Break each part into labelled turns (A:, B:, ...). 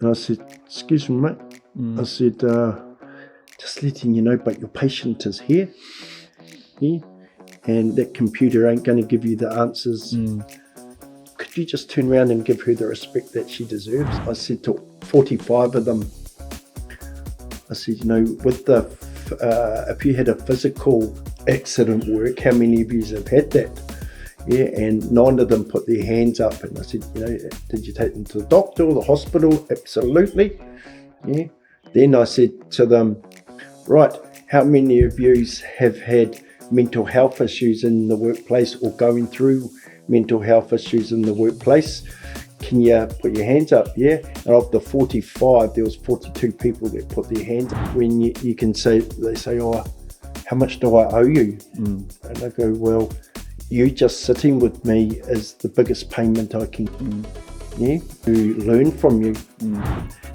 A: And I said, excuse me, mate. I said, just letting you know, but your patient is here. Yeah. And that computer ain't going to give you the answers. Could you just turn around and give her the respect that she deserves? I said to 45 of them, I said, you know, with the if you had a physical accident work, how many of you have had that? Yeah, and 9 of them put their hands up, and I said, you know, did you take them to the doctor or the hospital? Absolutely. Yeah. Then I said to them, right, how many of you have had mental health issues in the workplace or going through mental health issues in the workplace? Can you put your hands up? Yeah. And of the 45, there was 42 people that put their hands up. When you can say, they say, oh, how much do I owe you? And I go, well, you just sitting with me is the biggest payment I can to learn from you.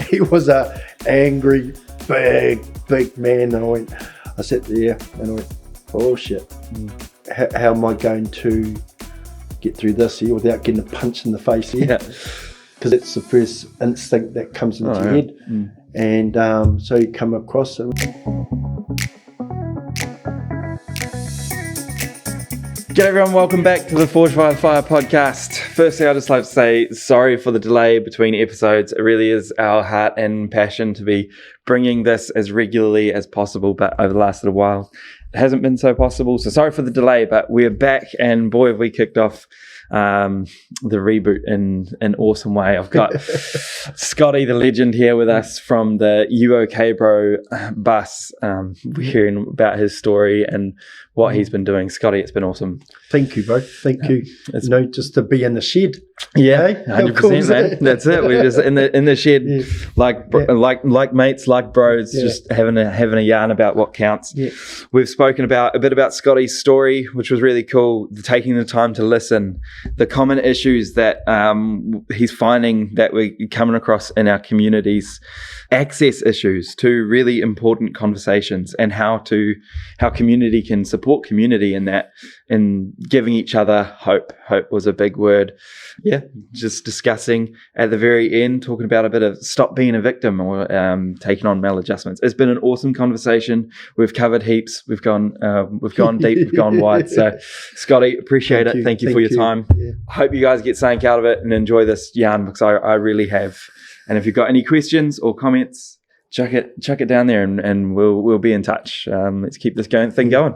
A: He was a angry, big man. And I sat there and I went, oh shit, how am I going to get through this here without getting a punch in the face here? Because that's the first instinct that comes into your head. And so you come across it.
B: G'day everyone, welcome back to the Forge by Fire podcast. Firstly, I'd just like to say sorry for the delay between episodes. It really is our heart and passion to be bringing this as regularly as possible, but over the last little while, it hasn't been so possible. So sorry for the delay, but we're back, and boy, have we kicked off the reboot in an awesome way. I've got Scotty, the legend, here with us from the You OK Bro bus. We're hearing about his story and what he's been doing. Scotty, it's been awesome.
A: Thank you, bro. Thank you. You know, just to be in the shed.
B: Yeah, 100%, man. That's it. We're just in the shed, like mates, like bros, just having a yarn about what counts. Yeah. We've spoken about a bit about Scotty's story, which was really cool. Taking the time to listen, the common issues that he's finding that we're coming across in our communities, access issues to really important conversations, and how community can support community in that, in giving each other hope. Hope was a big word. Yeah, just discussing at the very end, talking about a bit of stop being a victim or taking on maladjustments. It's been an awesome conversation. We've covered heaps. We've gone deep. We've gone wide. So, Scotty, appreciate it. Thank you for your time. Yeah. I hope you guys get something out of it and enjoy this yarn, because I really have. And if you've got any questions or comments, chuck it down there, and we'll be in touch. Let's keep this thing going.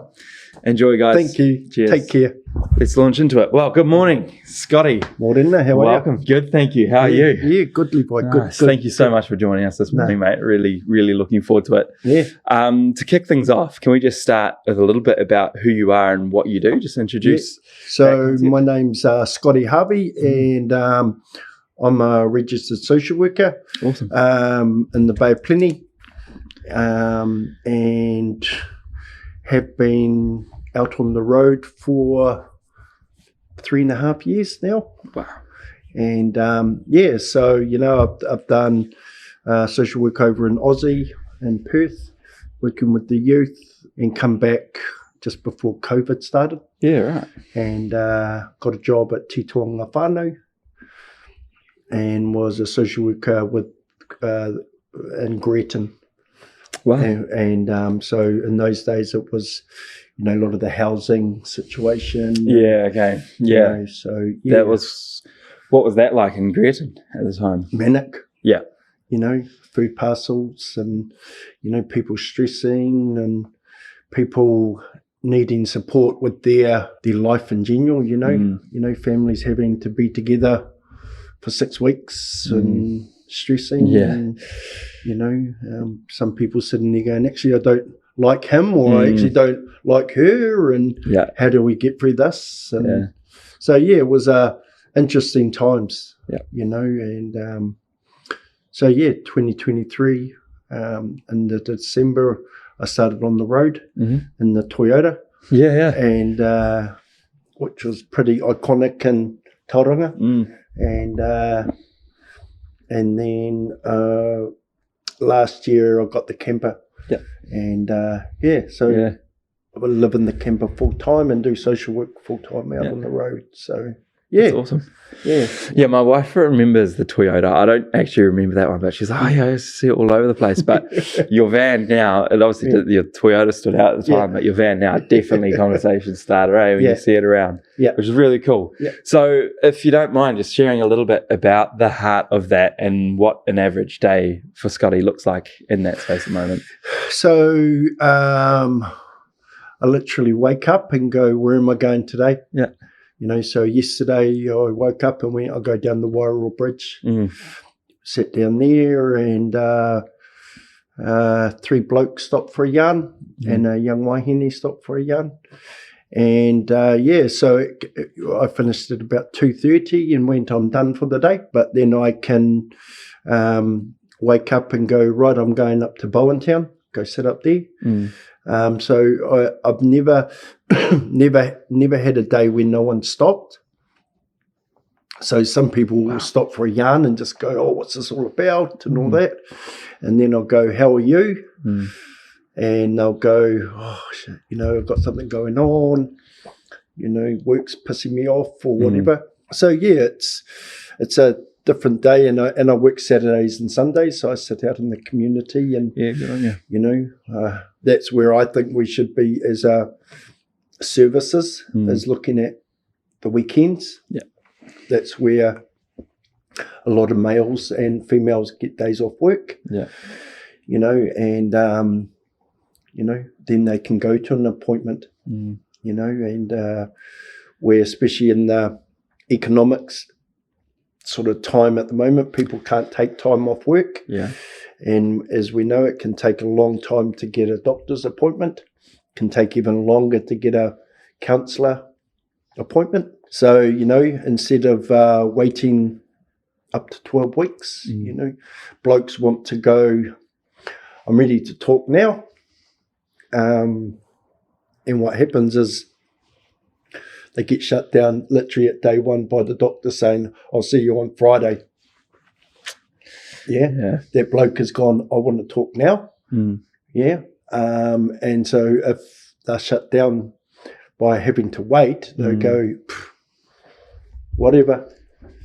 B: Enjoy, guys.
A: Thank you. Cheers. Take care.
B: Let's launch into it. Well, good morning, Scotty.
A: Morning. How are you?
B: Welcome. Good, thank you. How are you?
A: Yeah, goodly boy. Good.
B: Thank you so much for joining us this morning, mate. Really, really looking forward to it.
A: Yeah.
B: To kick things off, can we just start with a little bit about who you are and what you do? Just introduce.
A: Yeah. So my name's Scotty Harvey, and I'm a registered social worker.
B: Awesome.
A: In the Bay of Plenty, and have been out on the road for 3.5 years now.
B: Wow.
A: And so, you know, I've done social work over in Aussie, in Perth, working with the youth, and come back just before COVID started.
B: Yeah, right.
A: And got a job at whanau, and was a social worker with in Greaton.
B: Wow.
A: And so in those days it was, you know, a lot of the housing situation.
B: Yeah, okay. Yeah.
A: You know, so yeah.
B: What was that like in Greaton at the time?
A: Manic.
B: Yeah.
A: You know, food parcels, and, you know, people stressing and people needing support with their life in general, you know. You know, families having to be together for 6 weeks and stressing.
B: Yeah.
A: And, you know, some people sitting there going, actually, I don't like him, or I actually don't like her, and how do we get through this? And so, it was interesting times, you know, and 2023, in the December, I started on the road in the Toyota.
B: Yeah.
A: And which was pretty iconic in Tauranga. And then last year I got the camper.
B: Yeah.
A: And I live in the camper full time and do social work full time out on the road. So Yeah.
B: That's awesome.
A: Yeah.
B: Yeah, my wife remembers the Toyota. I don't actually remember that one, but she's like, oh yeah, I used to see it all over the place. But your van now, and obviously your Toyota stood out at the time, but your van now, definitely conversation starter, when you see it around, which is really cool.
A: Yeah.
B: So if you don't mind just sharing a little bit about the heart of that and what an average day for Scotty looks like in that space at the moment.
A: So I literally wake up and go, where am I going today?
B: Yeah.
A: You know, so yesterday I woke up and I'll go down the Whanau Bridge, sat down there, and 3 blokes stopped for a yarn, and a young wahine stopped for a yarn. And so I finished at about 2:30 and went, I'm done for the day. But then I can wake up and go, right, I'm going up to Bowentown, go sit up there. So I've never had a day when no one stopped. So some people will stop for a yarn and just go, oh, what's this all about, and all that. And then I'll go, how are you? And they'll go, oh, shit, you know, I've got something going on, you know, work's pissing me off or whatever. So, yeah, it's a different day, and I work Saturdays and Sundays, so I sit out in the community, and
B: good on you.
A: You know, that's where I think we should be as services, is looking at the weekends. Yeah, that's where a lot of males and females get days off work. Yeah, you know, and you know, then they can go to an appointment. You know, and where especially in the economics sort of time at the moment, people can't take time off work. Yeah. And as we know, it can take a long time to get a doctor's appointment. It can take even longer to get a counsellor appointment. So, you know, instead of waiting up to 12 weeks, you know, blokes want to go, I'm ready to talk now. And what happens is they get shut down literally at day one by the doctor saying, I'll see you on Friday. Yeah. That bloke has gone, I want to talk now. Yeah. And so if they're shut down by having to wait, they'll go, whatever,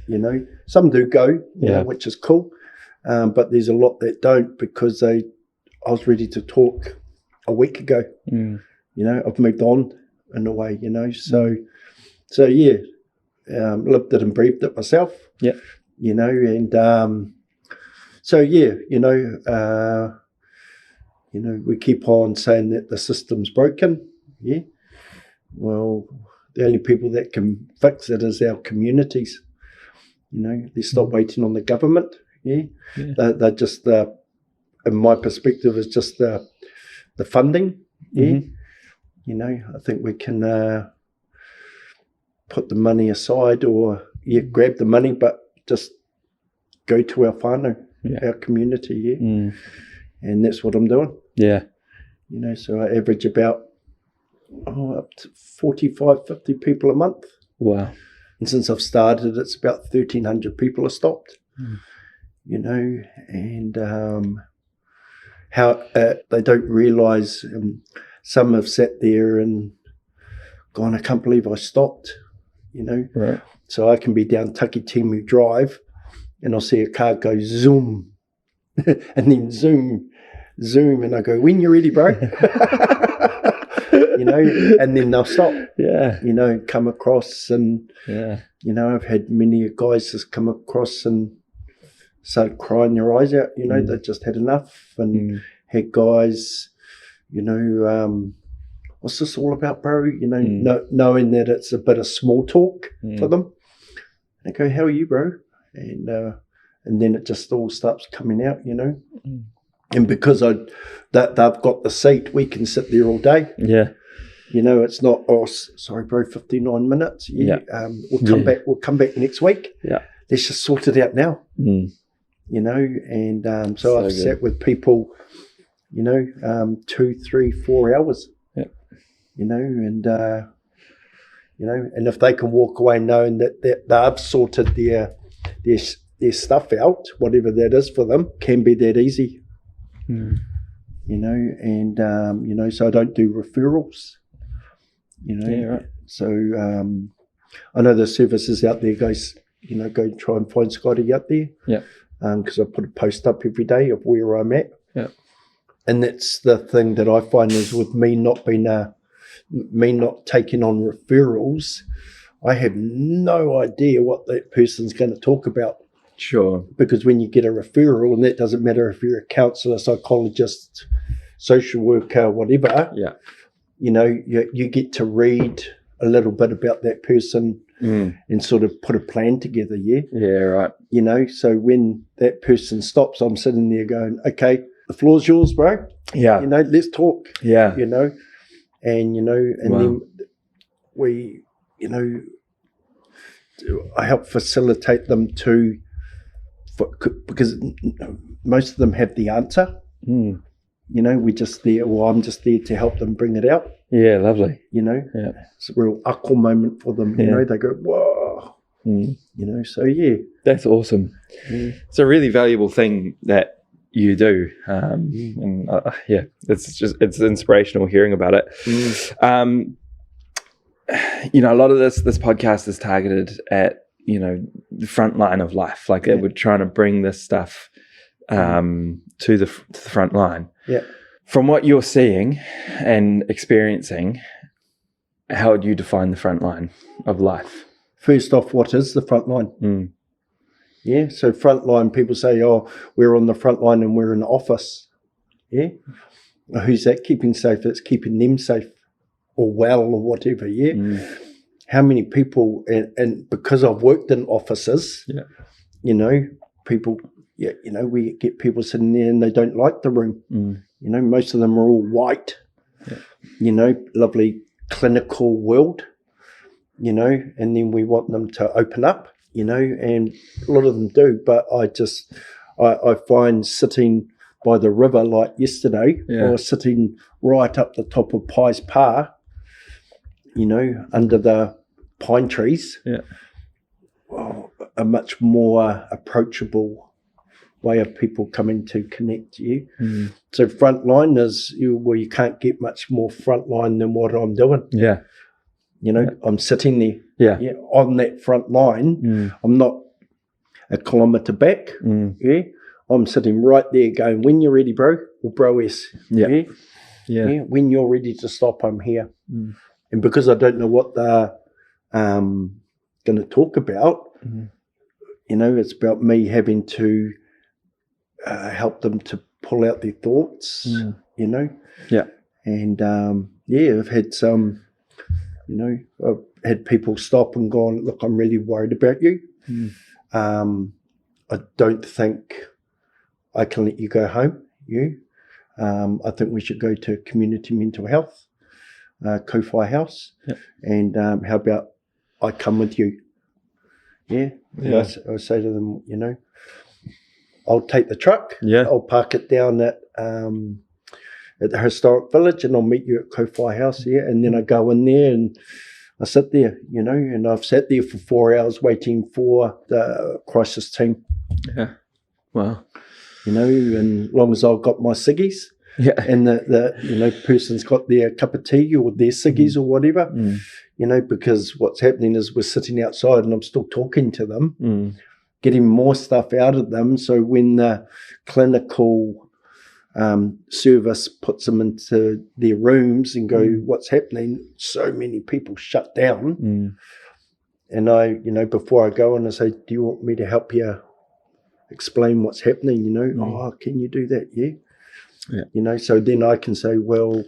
A: you know. Some do go, you know, which is cool. But there's a lot that don't, because I was ready to talk a week ago. You know, I've moved on in a way, you know. So yeah, lived it and breathed it myself. Yeah, you know, and so yeah, you know, we keep on saying that the system's broken. Yeah, well, the only people that can fix it is our communities. You know, they stop waiting on the government. Yeah, they're just in my perspective, is just the funding. Yeah, you know, I think we can put the money aside, or grab the money, but just go to our whanau, our community, and that's what I'm doing. Yeah, you know, so I average about up to 45, 50 people a month. Wow. And since I've started, it's about 1,300 people have stopped. You know, and how they don't realise, some have sat there and gone, I can't believe I stopped, you know. Right. So I can be down Takitimu Drive and I'll see a car go zoom and then zoom, and I go, when you're ready, bro. You know, and then they'll stop. Yeah. You know, come across, and you know, I've had many guys just come across and started crying their eyes out, you know, they just had enough, and had guys, you know, what's this all about, bro? You know, knowing that it's a bit of small talk for them. They go, how are you, bro? And then it just all starts coming out, you know. And because they've got the seat, we can sit there all day. Yeah. You know, it's not, oh, sorry, bro, 59 minutes. Yeah. We'll come back next week. Yeah. Let's just sort it out now. You know, and so I've sat with people, you know, 2, 3, 4 hours. Yeah. You know, and you know, and if they can walk away knowing that they've sorted their stuff out, whatever that is for them, can be that easy. You know, and you know, so I don't do referrals. You know, right. So I know the services out there, guys, go try and find Scotty out there.
B: Yeah.
A: Because I put a post up every day of where I'm at.
B: Yeah.
A: And that's the thing that I find is with me not being me not taking on referrals, I have no idea what that person's going to talk about.
B: Sure.
A: Because when you get a referral, and that doesn't matter if you're a counsellor, psychologist, social worker, whatever, you get to read a little bit about that person and sort of put a plan together,
B: right.
A: So when that person stops, I'm sitting there going, okay, the floor's yours, bro. Let's talk. And then we, I help facilitate them because most of them have the answer. We're just there, I'm just there to help them bring it out.
B: Yeah, lovely.
A: It's a real aqua moment for them. They go, whoa. So
B: that's awesome. It's a really valuable thing that you do, and it's inspirational hearing about it. A lot of this podcast is targeted at the front line of life, like we're trying to bring this stuff to the front line. From what you're seeing and experiencing, how would you define the front line of life?
A: First off, what is the front line? So front line, people say, oh, we're on the front line and we're in the office. Who's that keeping safe? It's keeping them safe or well or whatever, How many people, and because I've worked in offices, people, we get people sitting there and they don't like the room. Most of them are all white, lovely clinical world, and then we want them to open up, and a lot of them do. But I find sitting by the river like yesterday, or sitting right up the top of Pies Par, under the pine trees, a much more approachable way of people coming to connect to you. So frontline is you can't get much more frontline than what I'm doing. I'm sitting there on that front line. I'm not a kilometre back. I'm sitting right there going, when you're ready, bro, or bro-es. When you're ready to stop, I'm here. And because I don't know what they're going to talk about, it's about me having to help them to pull out their thoughts, And I've had some, I've had people stop and gone, look, I'm really worried about you. I don't think I can let you go home, I think we should go to community mental health, Ko-Fi House, and how about I come with you? I say to them, I'll take the truck. I'll park it down at the historic village, and I'll meet you at Ko-Fi House. And then I go in there and I sit there, and I've sat there for 4 hours waiting for the crisis team.
B: Wow.
A: And as long as I've got my ciggies, and the person's got their cup of tea or their ciggies or whatever, because what's happening is we're sitting outside and I'm still talking to them, getting more stuff out of them. So when the clinical service puts them into their rooms and go, what's happening? So many people shut down. And I, before I go and I say, do you want me to help you explain what's happening? Oh, can you do that? So then I can say, well,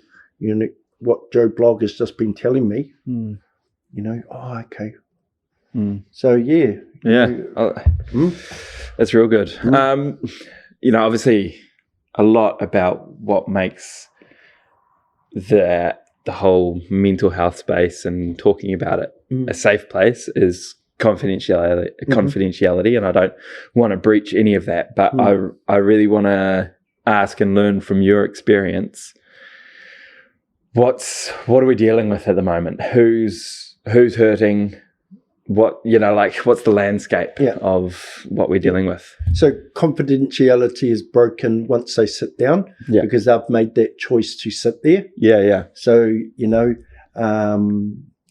A: what Joe Blogg has just been telling me, oh, okay. So
B: that's real good. Obviously a lot about what makes the whole mental health space and talking about it a safe place is confidentiality, and I don't want to breach any of that, but I really want to ask and learn from your experience. What are we dealing with at the moment? Who's hurting? What's the landscape of what we're dealing with?
A: So confidentiality is broken once they sit down, because they've made that choice to sit there. So,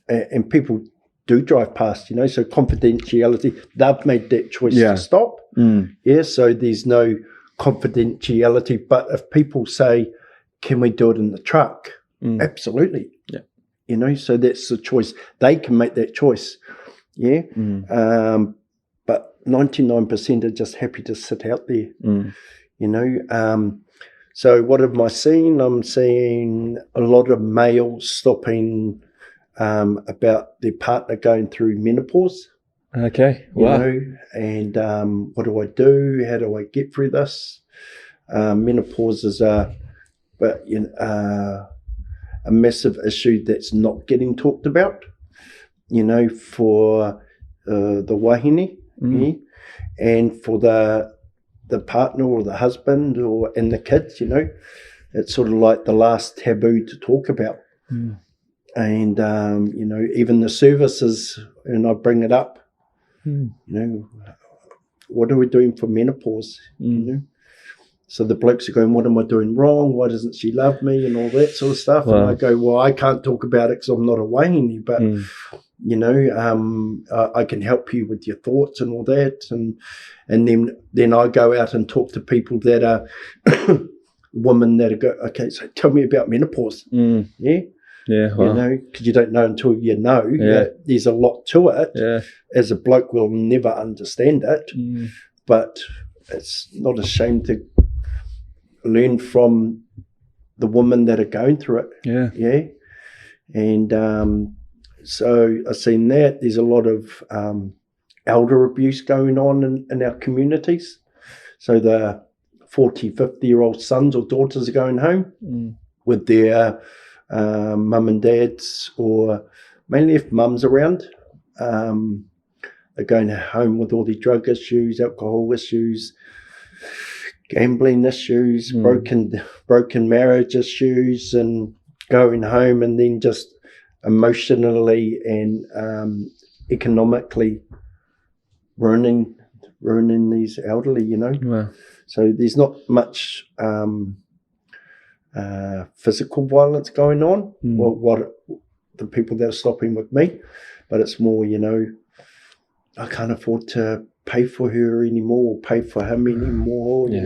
A: and people do drive past, you know, so confidentiality, they've made that choice to stop. So there's no confidentiality. But if people say, can we do it in the truck? Absolutely.
B: Yeah.
A: You know, so that's the choice. They can make that choice. Yeah. But 99% are just happy to sit out there. You know, so what am I seeing? I'm seeing a lot of males stopping about their partner going through menopause.
B: Okay. Wow.
A: You know, and what do I do? How do I get through this? Menopause is a massive issue that's not getting talked about, you know, for the wahine, and for the partner or the husband and the kids, you know. It's sort of like the last taboo to talk about. And, you know, even the services, and I bring it up, you know, what are we doing for menopause, you know? So the blokes are going, what am I doing wrong? Why doesn't she love me? And all that sort of stuff. Wow. And I go, well, I can't talk about it because I'm not a wahine, but, you know, I can help you with your thoughts and all that. And then I go out and talk to people that are women that go, okay, so tell me about menopause. Yeah.
B: Yeah, wow.
A: You know, because you don't know until you know. There's a lot to it. Yeah. As a bloke, we'll never understand it. But it's not a shame to learn from the women that are going through it. Yeah. Yeah. And so I've seen that. There's a lot of elder abuse going on in our communities. So the 40, 50-year-old sons or daughters are going home with their mum and dads, or mainly if mum's around, they're going home with all the drug issues, alcohol issues, gambling issues, broken marriage issues, and going home and then just emotionally and economically ruining these elderly, you know. Wow. So there's not much physical violence going on, what the people that are stopping with me, but it's more, you know, I can't afford to pay for her anymore, or pay for him anymore. You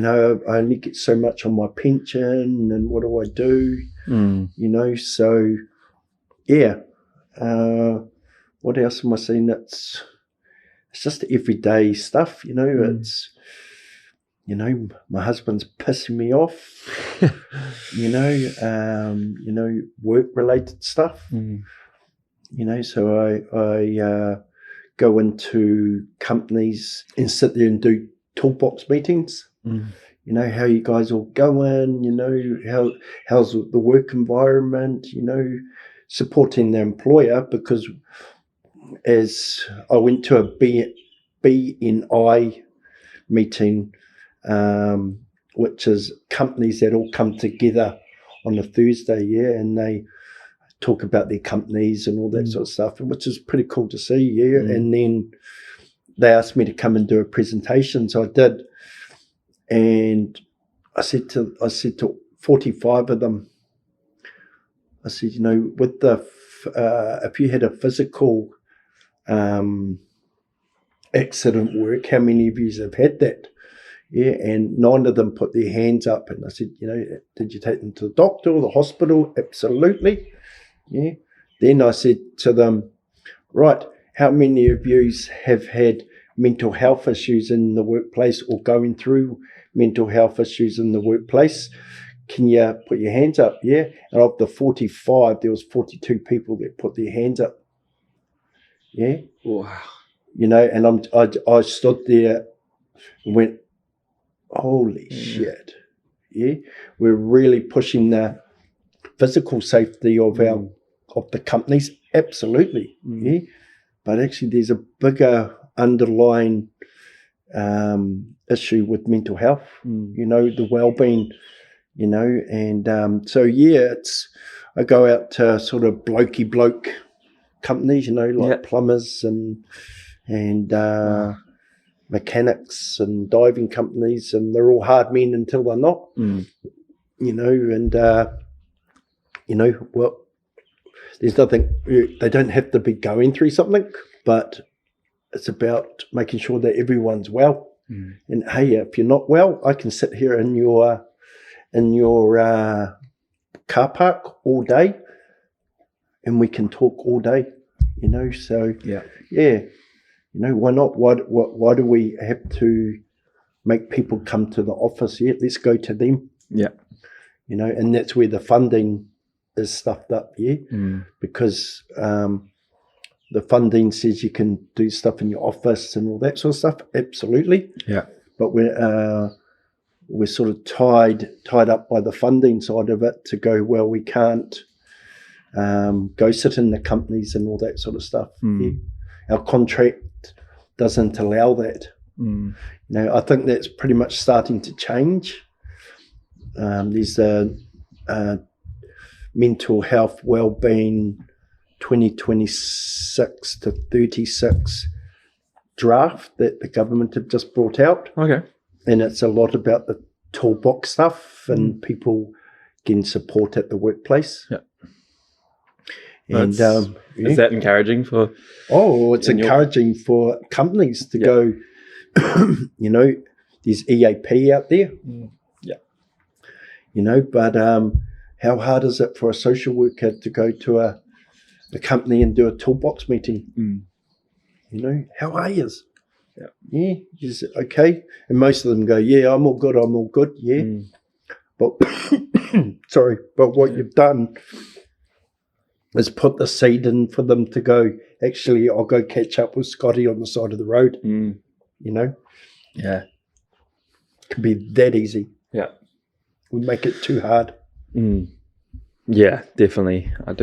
A: know, I only get so much on my pension, and what do I do? You know, so yeah. What else am I seeing? It's just everyday stuff, you know. It's, you know, my husband's pissing me off. you know, work-related stuff. You know, so I go into companies and sit there and do toolbox meetings. You know, how you guys all going? You know, how's the work environment? You know, supporting the employer, because as I went to a BNI meeting, which is companies that all come together on a Thursday, and they talk about their companies and all that sort of stuff, which is pretty cool to see, And then they asked me to come and do a presentation, so I did, and I said to 45 of them, I said, you know, with the if you had a physical accident work, how many of you have had that? And 9 of them put their hands up, and I said, you know, did you take them to the doctor or the hospital? Absolutely. Yeah. Then I said to them, right, how many of you have had mental health issues in the workplace, or going through mental health issues in the workplace? Can you put your hands up? Yeah. And of the 45, there was 42 people that put their hands up. Yeah.
B: Wow.
A: You know, and I stood there and went, holy shit. Yeah. We're really pushing the physical safety of the companies. Absolutely. Yeah. But actually there's a bigger underlying issue with mental health, you know, the well-being, you know, and so I go out to sort of blokey bloke companies, you know, like plumbers and mechanics and diving companies, and they're all hard men until they're not, you know, and you know, well, there's nothing, they don't have to be going through something, but it's about making sure that everyone's well. And hey, if you're not well, I can sit here in your car park all day, and we can talk all day. So yeah. Why not? Why do we have to make people come to the office? Yeah, let's go to them.
B: Yeah.
A: And that's where the funding is stuffed up. Yeah, because the funding says you can do stuff in your office and all that sort of stuff. Absolutely.
B: Yeah.
A: But we're sort of tied up by the funding side of it to go, well, we can't go sit in the companies and all that sort of stuff. Yeah. Our contract doesn't allow that. I think that's pretty much starting to change. There's a mental health wellbeing 2026 to 36 draft that the government have just brought out.
B: Okay.
A: And it's a lot about the toolbox stuff and people getting support at the workplace.
B: Yeah.
A: And
B: is that encouraging for?
A: Oh, it's encouraging for companies to go. There's EAP out there.
B: Yeah.
A: But how hard is it for a social worker to go to a company and do a toolbox meeting? How are you? Yeah, okay. And most of them go, yeah, I'm all good, yeah. But but what you've done is put the seed in for them to go, actually, I'll go catch up with Scotty on the side of the road.
B: Yeah.
A: It can be that easy.
B: Yeah.
A: We make it too hard.
B: Yeah, definitely. I'd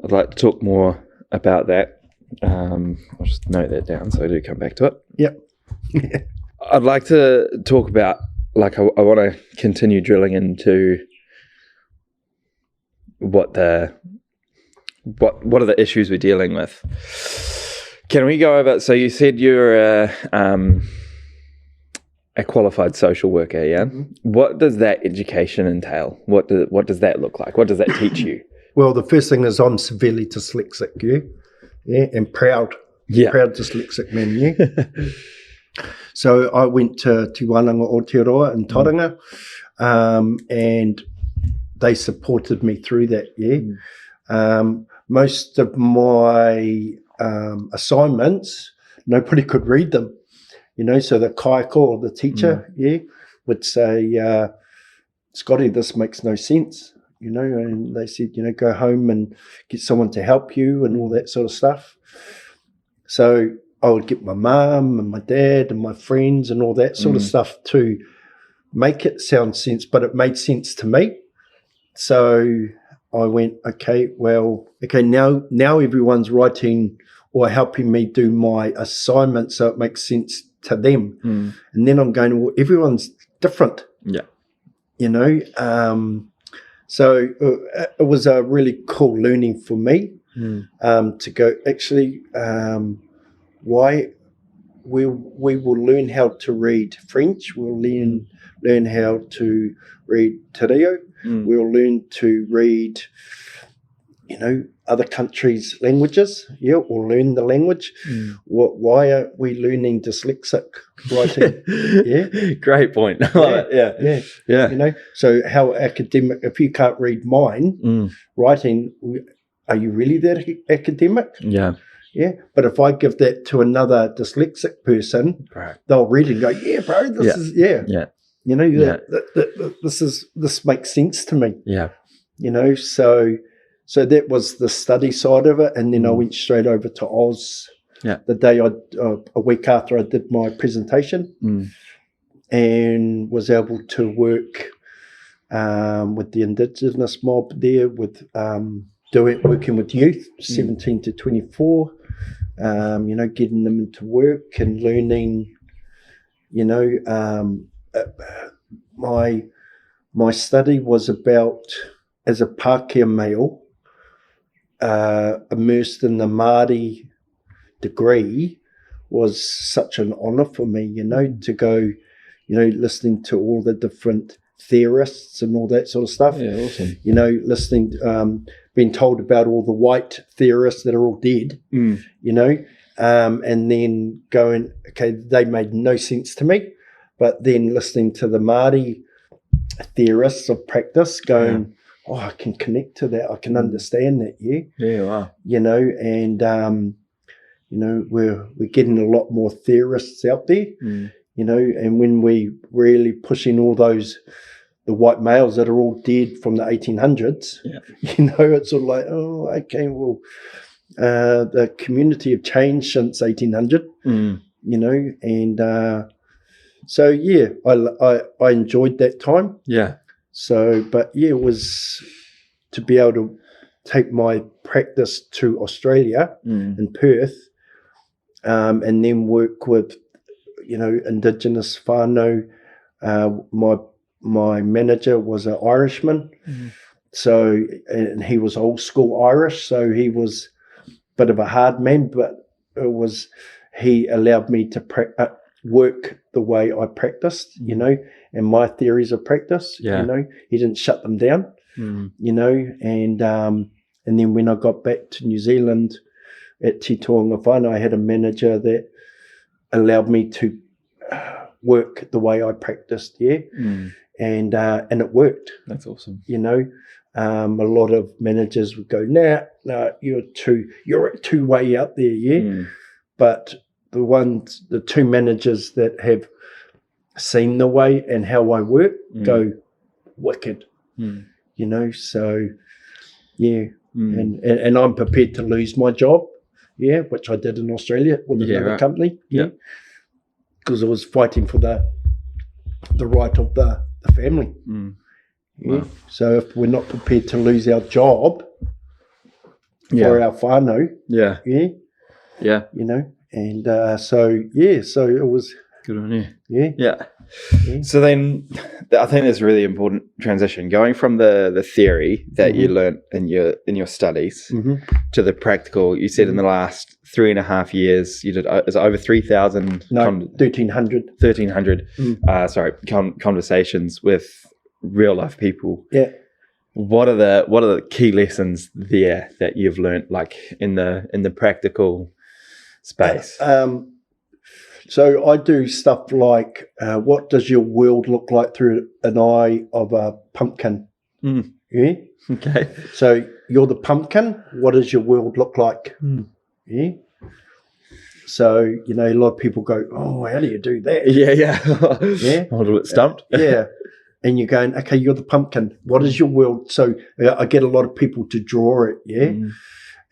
B: like to talk more about that. I'll just note that down so I do come back to it.
A: Yep.
B: I'd like to talk about, I want to continue drilling into what are the issues we're dealing with. Can we go over, so you said you're a qualified social worker, yeah? What does that education entail? What does that look like? What does that teach you?
A: Well, the first thing is I'm severely dyslexic, and proud dyslexic man, yeah. So I went to Whanau Aotearoa in Tauranga, and they supported me through that, yeah. Most of my assignments, nobody could read them, so the kaiko or the teacher, would say, Scotty, this makes no sense. And they said, go home and get someone to help you and all that sort of stuff. So I would get my mum and my dad and my friends and all that sort of stuff to make it sound sense, but it made sense to me. So I went, now everyone's writing or helping me do my assignment so it makes sense to them. And then I'm going, well, everyone's different.
B: Yeah.
A: So it was a really cool learning for me to go, actually, why we will learn how to read French, we'll learn how to read te reo, we'll learn to read, other countries' languages, or learn the language. Why are we learning dyslexic writing?
B: Great point. Yeah.
A: So how academic, if you can't read mine, writing, are you really that academic?
B: Yeah.
A: Yeah. But if I give that to another dyslexic person, they'll read it and go, yeah, bro, this is. This makes sense to me.
B: Yeah.
A: So that was the study side of it, and then I went straight over to Oz.
B: Yeah.
A: The day a week after I did my presentation, and was able to work with the indigenous mob there, with working with youth, 17 to 24. Getting them into work and learning. My study was about, as a Pākehā male, immersed in the Māori degree was such an honour for me, to go, listening to all the different theorists and all that sort of stuff.
B: Yeah, awesome.
A: Listening, been told about all the white theorists that are all dead, you know, and then going, okay, they made no sense to me. But then listening to the Māori theorists of practice going, I can connect to that. I can understand that,
B: Yeah, wow.
A: You know, and, you know, we're getting a lot more theorists out there, you know, and when we really pushing all those, the white males that are all dead from the 1800s, you know, it's sort of like, oh, okay, well, the community have changed since 1800, you know, and so, yeah, I enjoyed that time.
B: Yeah.
A: So, but yeah, it was to be able to take my practice to Australia in Perth, and then work with, you know, indigenous whanau. My manager was an Irishman, so, and he was old school Irish, so he was a bit of a hard man, but he allowed me to work the way I practiced, you know, and my theories of practice, you know, he didn't shut them down, you know, and then when I got back to New Zealand at Te Toanga Whanau, I had a manager that allowed me to work the way I practiced, and it worked.
B: That's awesome.
A: You know, a lot of managers would go, nah, you're too way out there, but the two managers that have seen the way and how I work go wicked, you know, so and I'm prepared to lose my job, which I did in Australia with another company, because I was fighting for the right of the family. Wow. So if we're not prepared to lose our job for our whānau, you know, and so it was
B: good on you. So then I think that's a really important transition, going from the theory that you learnt in your studies to the practical. You said in the last 3.5 years you did over 3,000 1,300 conversations with real life people. What are the key lessons there that you've learnt, like in the practical space?
A: So I do stuff like, what does your world look like through an eye of a pumpkin? Yeah.
B: Okay.
A: So you're the pumpkin. What does your world look like? Yeah. So, you know, a lot of people go, oh, how do you do that?
B: Yeah.
A: I'm
B: a little bit stumped.
A: And you're going, okay, you're the pumpkin. What is your world? So I get a lot of people to draw it,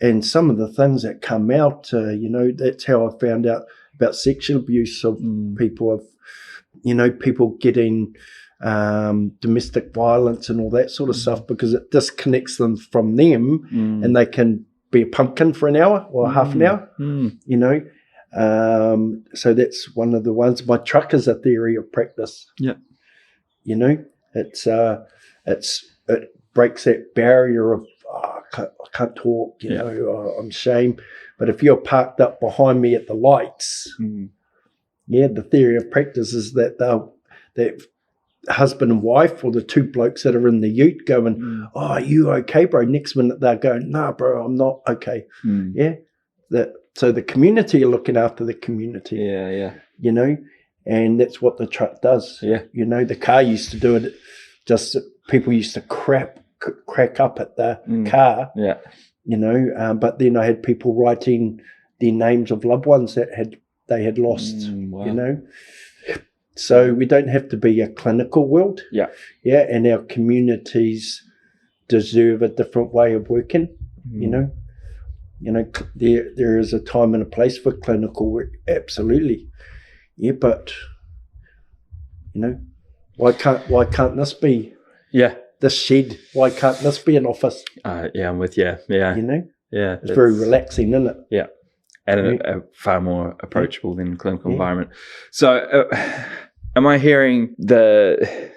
A: And some of the things that come out, you know, that's how I found out about sexual abuse of people, of, you know, people getting domestic violence and all that sort of stuff, because it disconnects them from them, and they can be a pumpkin for an hour or half an hour, you know. So that's one of the ones. My truck is a theory of practice. You know, it breaks that barrier of I can't talk, you know, I'm ashamed. But if you're parked up behind me at the lights, the theory of practice is that that husband and wife, or the two blokes that are in the ute going, oh, are you okay, bro? Next minute they're going, nah, bro, I'm not okay. So the community are looking after the community. You know, and that's what the truck does. You know, the car used to do it, just people used to crack up at the car. You know, but then I had people writing their names of loved ones that they had lost. You know, so we don't have to be a clinical world. And our communities deserve a different way of working. You know, there is a time and a place for clinical work, absolutely. But you know, why can't this be? This shed, why can't this be an office?
B: I'm with you. You
A: know, it's very relaxing, isn't it?
B: And a far more approachable than clinical environment. So, am I hearing trying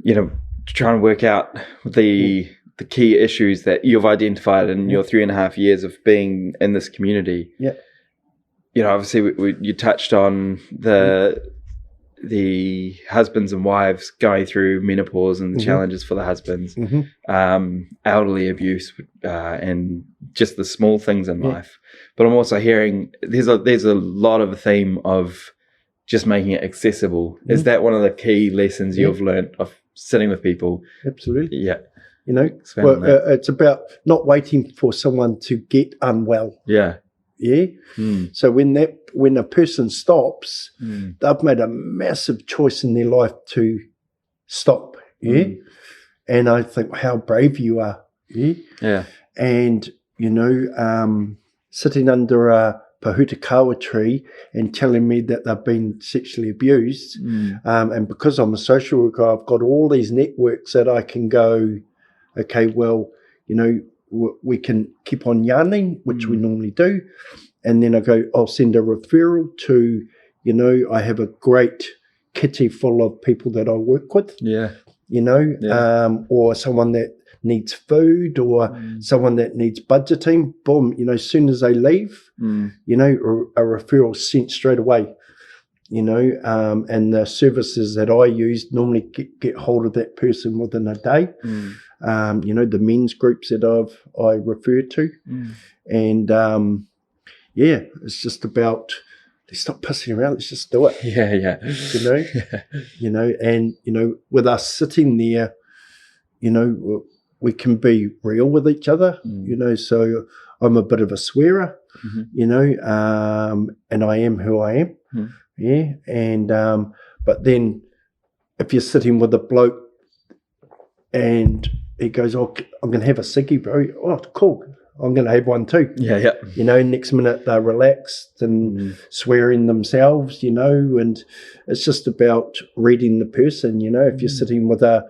B: to work out the key issues that you've identified in your 3.5 years of being in this community? You know, obviously you touched on the the husbands and wives going through menopause and the challenges for the husbands, elderly abuse, and just the small things in life. But I'm also hearing there's a lot of a theme of just making it accessible. Is that one of the key lessons you've learned of sitting with people?
A: Absolutely.
B: Yeah.
A: You know, it's about not waiting for someone to get unwell.
B: Yeah.
A: Yeah. So when a person stops, they've made a massive choice in their life to stop. Yeah. And I think how brave you are. Yeah.
B: Yeah.
A: And, you know, sitting under a pahutakawa tree and telling me that they've been sexually abused. And because I'm a social worker, I've got all these networks that I can go, okay, well, you know, we can keep on yarning, which we normally do. And then I'll send a referral to, you know, I have a great kitty full of people that I work with. Yeah. You know, or someone that needs food or someone that needs budgeting. Boom, you know, as soon as they leave, you know, a referral sent straight away. You know, and the services that I use normally get hold of that person within a day. You know, the men's groups that I refer to. And yeah, it's just about, let's stop pissing around, let's just do it. You know, you know, and, you know, with us sitting there, you know, we can be real with each other, you know, so I'm a bit of a swearer, you know, and I am who I am. Yeah. And, but then if you're sitting with a bloke and he goes, oh, I'm going to have a ciggy, bro. Oh, cool. I'm going to have one too. Yeah. You know, next minute they're relaxed and swearing themselves, you know, and it's just about reading the person, you know. If you're sitting with a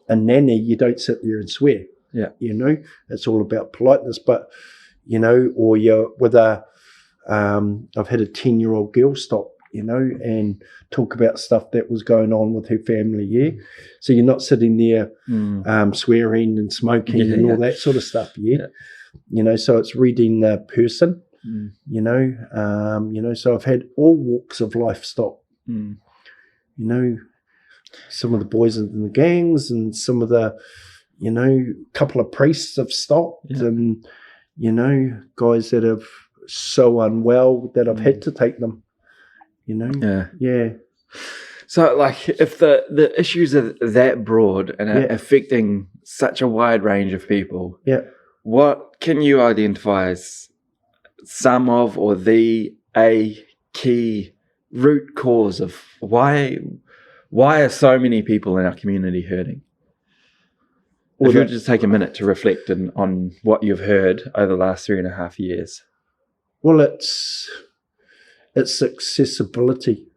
A: nanny, you don't sit there and swear. Yeah. You know, it's all about politeness. But, you know, or you're with I've had a 10-year-old girl stop, you know, and talk about stuff that was going on with her family, yeah. So you're not sitting there swearing and smoking and all that sort of stuff, yeah. You know, so it's reading the person, you know, so I've had all walks of life stop, you know, some of the boys in the gangs and some of the, you know, couple of priests have stopped and, you know, guys that have so unwell that I've had to take them, you know. Yeah.
B: So, like, if the issues are that broad and are affecting such a wide range of people, what can you identify as some of or a key root cause of why are so many people in our community hurting? If you would just take a minute to reflect on what you've heard over the last 3.5 years.
A: Well, it's accessibility.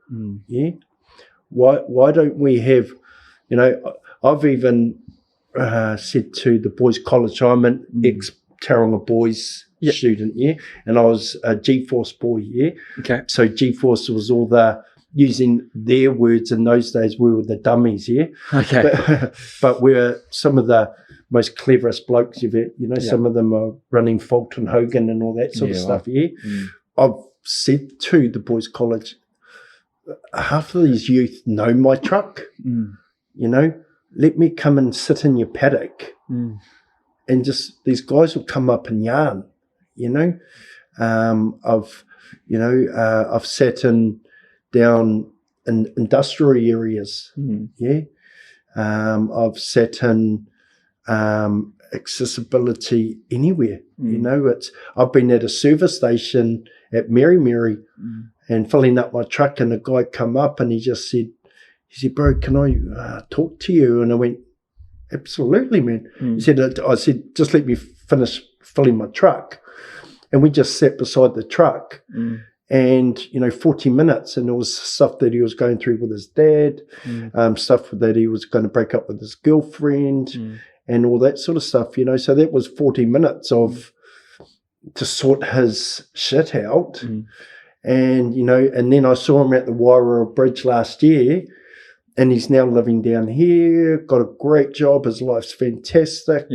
A: Yeah. Why don't we have, you know, I've even said to the boys' college, I'm an ex-Tauranga boys student, and I was a G-Force boy, Okay. So G-Force was all the, using their words in those days, we were the dummies, Okay. But we're some of the most cleverest blokes you've had, you know, some of them are running Fulton Hogan and all that sort of stuff, I've said to the boys' college, half of these youth know my truck, you know, let me come and sit in your paddock and just, these guys will come up and yarn, you know. I've sat down in industrial areas, I've sat in accessibility anywhere, you know. I've been at a service station at Mary and filling up my truck, and a guy come up and he said, bro, can I talk to you? And I went, absolutely, man. I said, just let me finish filling my truck. And we just sat beside the truck and, you know, 40 minutes, and it was stuff that he was going through with his dad, stuff that he was going to break up with his girlfriend and all that sort of stuff, you know. So that was 40 minutes to sort his shit out. And, you know, and then I saw him at the Wairua Bridge last year, and he's now living down here, got a great job, his life's fantastic,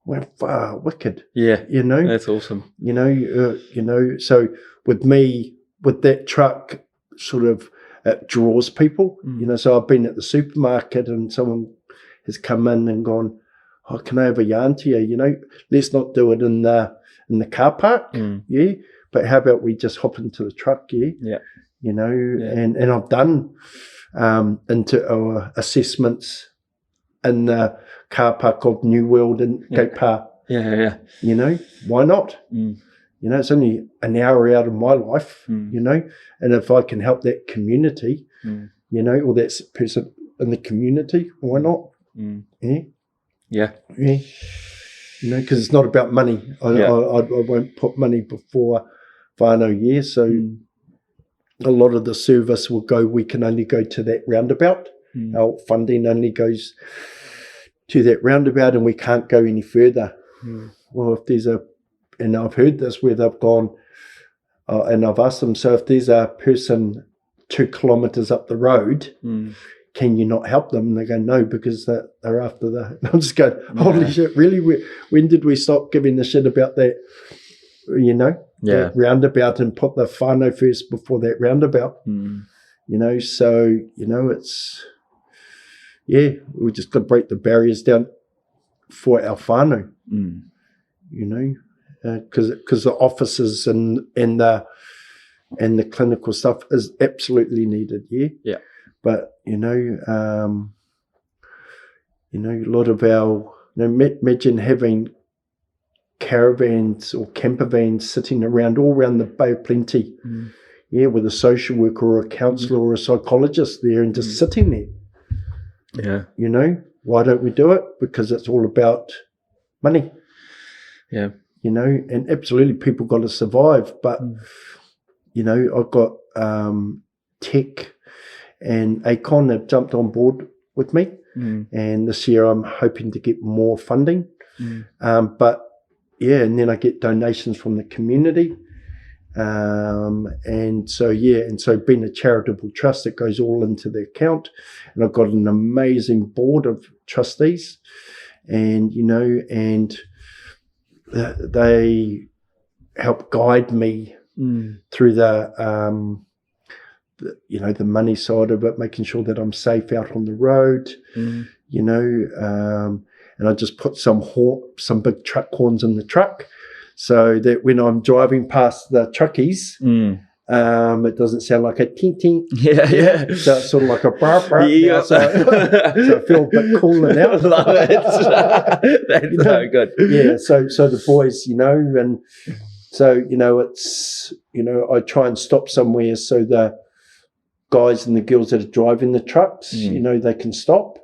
A: went far wicked. You know,
B: that's awesome.
A: You know, so with me, with that truck sort of it draws people. So I've been at the supermarket and someone has come in and gone, oh, can I have a yarn to you? Let's not do it in the car park, but how about we just hop into the truck, and I've done into our assessments in the car park of New World and Cape Park. Why not? It's only an hour out of my life, and if I can help that community, or that person in the community, why not? Because it's not about money. I won't put money before whanau, so a lot of the service will go, we can only go to that roundabout. Our funding only goes to that roundabout and we can't go any further. Well, if there's and I've heard this where they've gone, and I've asked them, so if there's a person 2 kilometres up the road, can you not help them? And they go, no, because they're after the... I'm just going, holy shit, really? When did we stop giving a shit about that, that roundabout and put the whanau first before that roundabout? So, it's... we just got to break the barriers down for our whanau, because the offices and the clinical stuff is absolutely needed, But, a lot of our, imagine having caravans or camper vans sitting all around the Bay of Plenty, with a social worker or a counsellor or a psychologist there and just sitting there. Why don't we do it? Because it's all about money. And absolutely people got to survive. But, I've got Tech and Acon have jumped on board with me. And this year I'm hoping to get more funding. But, and then I get donations from the community. And so being a charitable trust, it goes all into the account, and I've got an amazing board of trustees, and they help guide me through the money side of it, making sure that I'm safe out on the road, and I just put some big truck horns in the truck, so that when I'm driving past the truckies, it doesn't sound like a tink tink. So it's sort of like a bar bar. So I feel a bit cooler now.
B: I love it. That's so good.
A: So the boys, and so, it's, I try and stop somewhere so the guys and the girls that are driving the trucks, they can stop.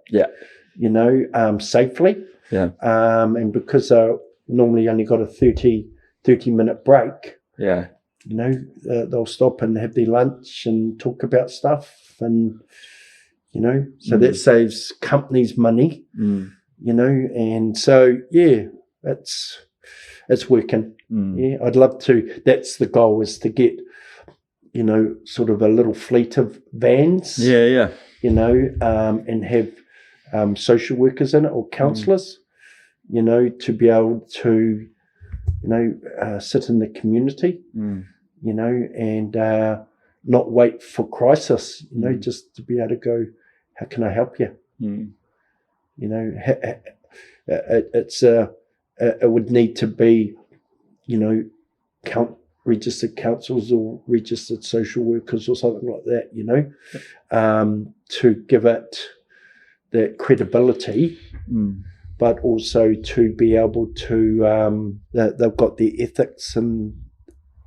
A: Safely. And because they're normally only got a 30-minute break, they'll stop and have their lunch and talk about stuff, and so that saves companies money, and so it's working. I'd love to. That's the goal, is to get sort of a little fleet of vans, and have social workers in it or counsellors, to be able to sit in the community, and not wait for crisis, just to be able to go, how can I help you? It would need to be, registered counsellors or registered social workers or something like that, to give it that credibility, but also to be able to, that they've got their ethics and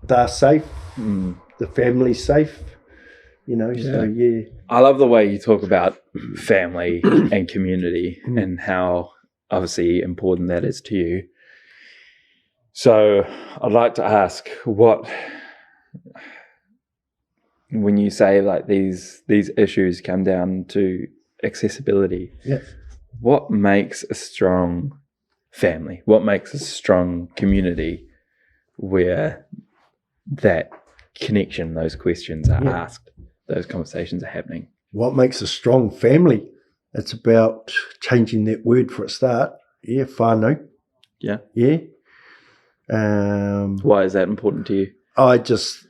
A: they're safe, the family's safe, so
B: I love the way you talk about family and community and how obviously important that is to you. So I'd like to ask, when you say like these issues come down to accessibility, what makes a strong family? What makes a strong community where that connection, those questions are asked, those conversations are happening?
A: What makes a strong family? It's about changing that word for a start. Whanau.
B: Why is that important to you?
A: I just,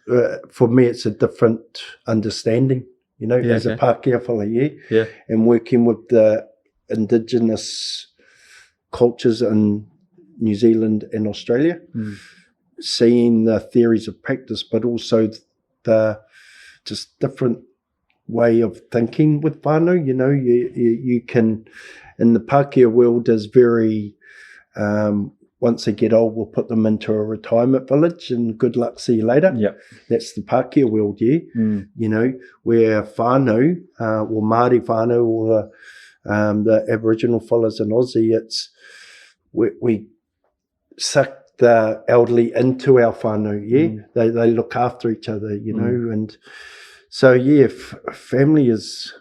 A: for me, it's a different understanding. as a Pākehā fella,
B: Yeah.
A: and working with the indigenous cultures in New Zealand and Australia, seeing the theories of practice, but also the just different way of thinking with whanau. You can, in the Pākehā world, is very, once they get old, we'll put them into a retirement village and good luck, see you later.
B: Yep.
A: That's the Pākehā world, where whanau, or Māori whanau, or the Aboriginal fellas in Aussie, it's we suck the elderly into our whanau, They look after each other, and so, family is,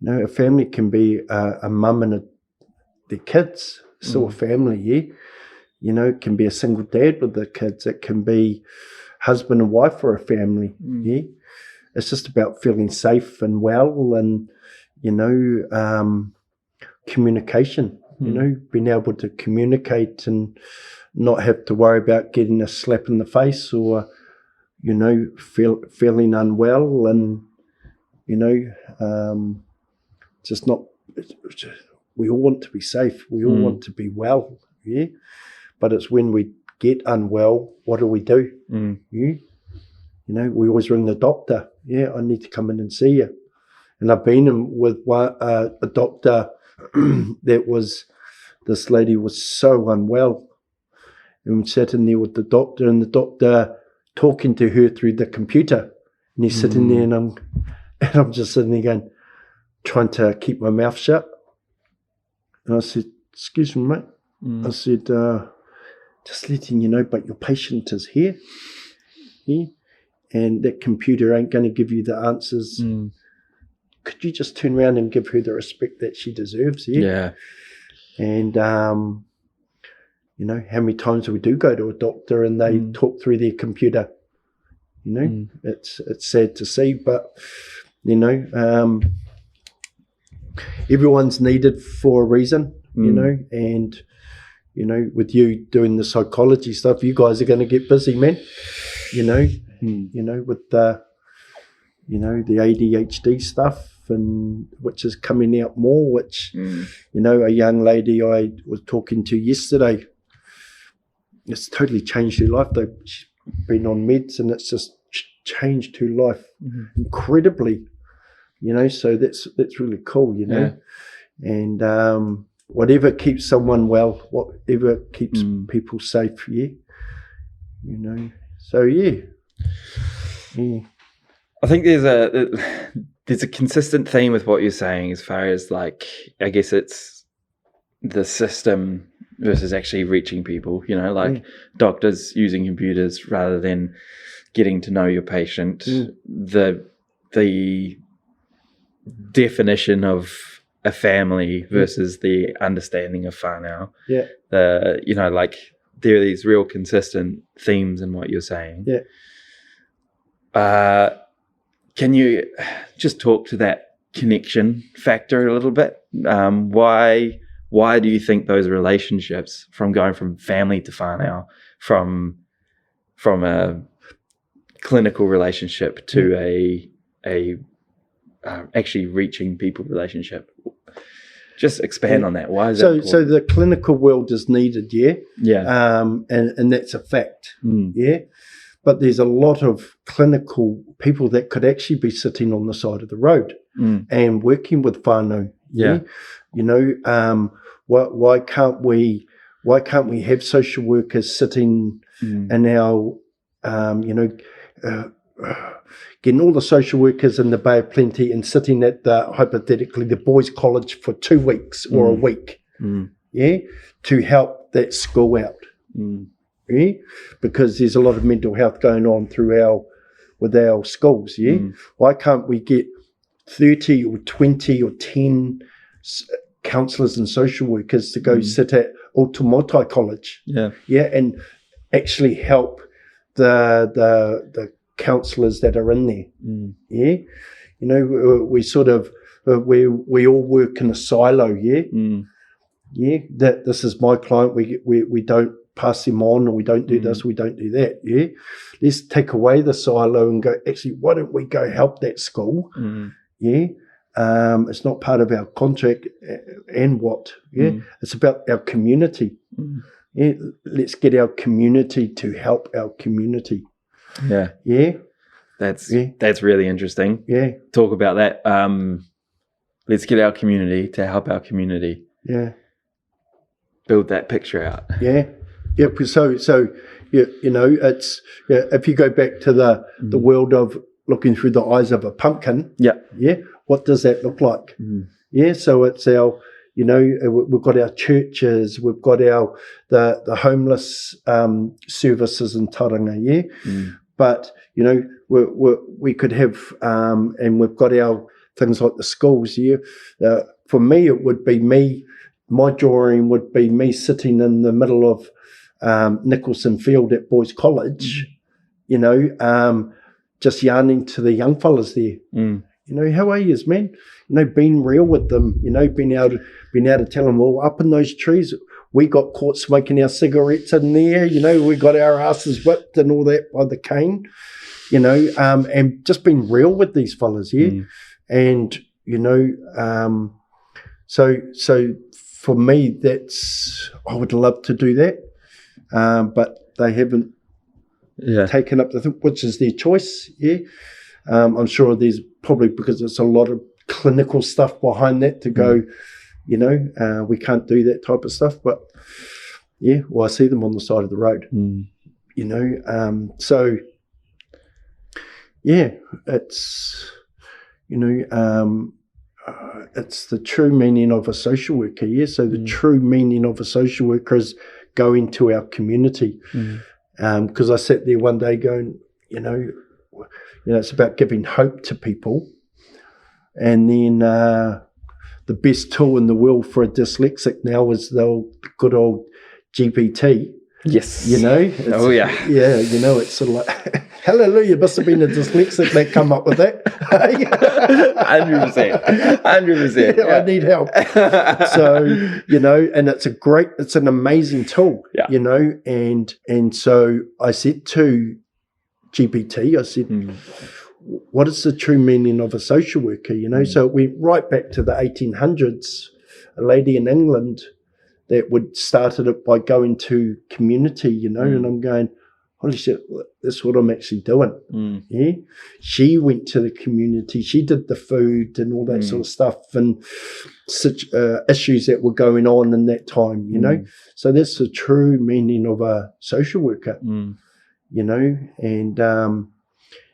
A: a family can be a mum and their kids, still a family, it can be a single dad with the kids, it can be husband and wife for a family, It's just about feeling safe and well and, communication, being able to communicate and not have to worry about getting a slap in the face or, feeling unwell and, just not, we all want to be safe. We all want to be well, but it's when we get unwell, what do? We always ring the doctor. I need to come in and see you. And I've been in with a doctor this lady was so unwell. And we sat in there with the doctor, and the doctor talking to her through the computer. And he's sitting there, and I'm just sitting there going, trying to keep my mouth shut. And I said, "Excuse me, mate." I said, "Just letting you know, but your patient is here. And that computer ain't going to give you the answers. Could you just turn around and give her the respect that she deserves?"
B: Yeah.
A: And, how many times we do go to a doctor and they talk through their computer? It's sad to see, but, everyone's needed for a reason, and, with you doing the psychology stuff, you guys are going to get busy, man, with the, the ADHD stuff, and which is coming out more, which, a young lady I was talking to yesterday, it's totally changed her life. She's been on meds and it's just changed her life incredibly, so that's really cool, and whatever keeps someone well, whatever keeps people safe, so
B: I think there's a consistent theme with what you're saying as far as, like, I guess it's the system versus actually reaching people, doctors using computers rather than getting to know your patient. The definition of a family versus the understanding of whanau. There are these real consistent themes in what you're saying. Can you just talk to that connection factor a little bit? Why do you think those relationships, from going from family to whanau, from a clinical relationship to a actually reaching people relationship? Just expand on that. Why is that important?
A: So the clinical world is needed, and that's a fact, But there's a lot of clinical people that could actually be sitting on the side of the road and working with whanau. Why can't we have social workers sitting in our, getting all the social workers in the Bay of Plenty and sitting at hypothetically the boys' college for 2 weeks or a week, to help that school out. Because there's a lot of mental health going on with our schools. Why can't we get 30 or 20 or 10 counsellors and social workers to go sit at Ultimotai College? And actually help the counsellors that are in there. We sort of we all work in a silo. That this is my client. We don't pass them on, or we don't do this, we don't do that. Yeah, let's take away the silo and go, actually, why don't we go help that school? Yeah, it's not part of our contract, and what? Yeah, it's about our community. Yeah, let's get our community to help our community.
B: Yeah,
A: yeah,
B: that's really interesting.
A: Yeah,
B: talk about that. Let's get our community to help our community.
A: Yeah,
B: build that picture out.
A: Yeah, yeah. So you know, it's if you go back to the world of looking through the eyes of a pumpkin. Yeah, yeah. What does that look like? Yeah, so it's our, you know, we've got our churches, we've got our the homeless services in Tauranga. Yeah, but you know, we could have and we've got our things like the schools. Yeah, for me, it would be me. My drawing would be me sitting in the middle of Nicholson Field at Boys College, you know, just yarning to the young fellas there. You know, how are you, man? You know, being real with them, you know, being able to tell them, well, up in those trees, we got caught smoking our cigarettes in there, you know, we got our asses whipped and all that by the cane, you know, and just being real with these fellas, yeah. And, you know, so for me, I would love to do that, but they haven't taken up the thing, which is their choice, yeah. I'm sure there's probably, because it's a lot of clinical stuff behind that to go, you know, we can't do that type of stuff. But yeah, well, I see them on the side of the road, you know. So yeah, it's, you know, it's the true meaning of a social worker. Yeah, so the true meaning of a social worker is going to our community. Because I sat there one day going, you know, it's about giving hope to people. And then the best tool in the world for a dyslexic now is the good old GPT.
B: Yes.
A: You know?
B: Oh, yeah.
A: Yeah, you know, it's sort of like, hallelujah, must have been a dyslexic that come up with that.
B: 100%. 100%.
A: Yeah, I need help. So, you know, and it's an amazing tool, you know, and so I said to GPT, I said, what is the true meaning of a social worker, you know? So it went right back to the 1800s, a lady in England that started it by going to community, you know, and I'm going, holy shit, that's what I'm actually doing. Yeah, she went to the community, she did the food and all that sort of stuff, and such issues that were going on in that time, you know. So that's the true meaning of a social worker, you know, and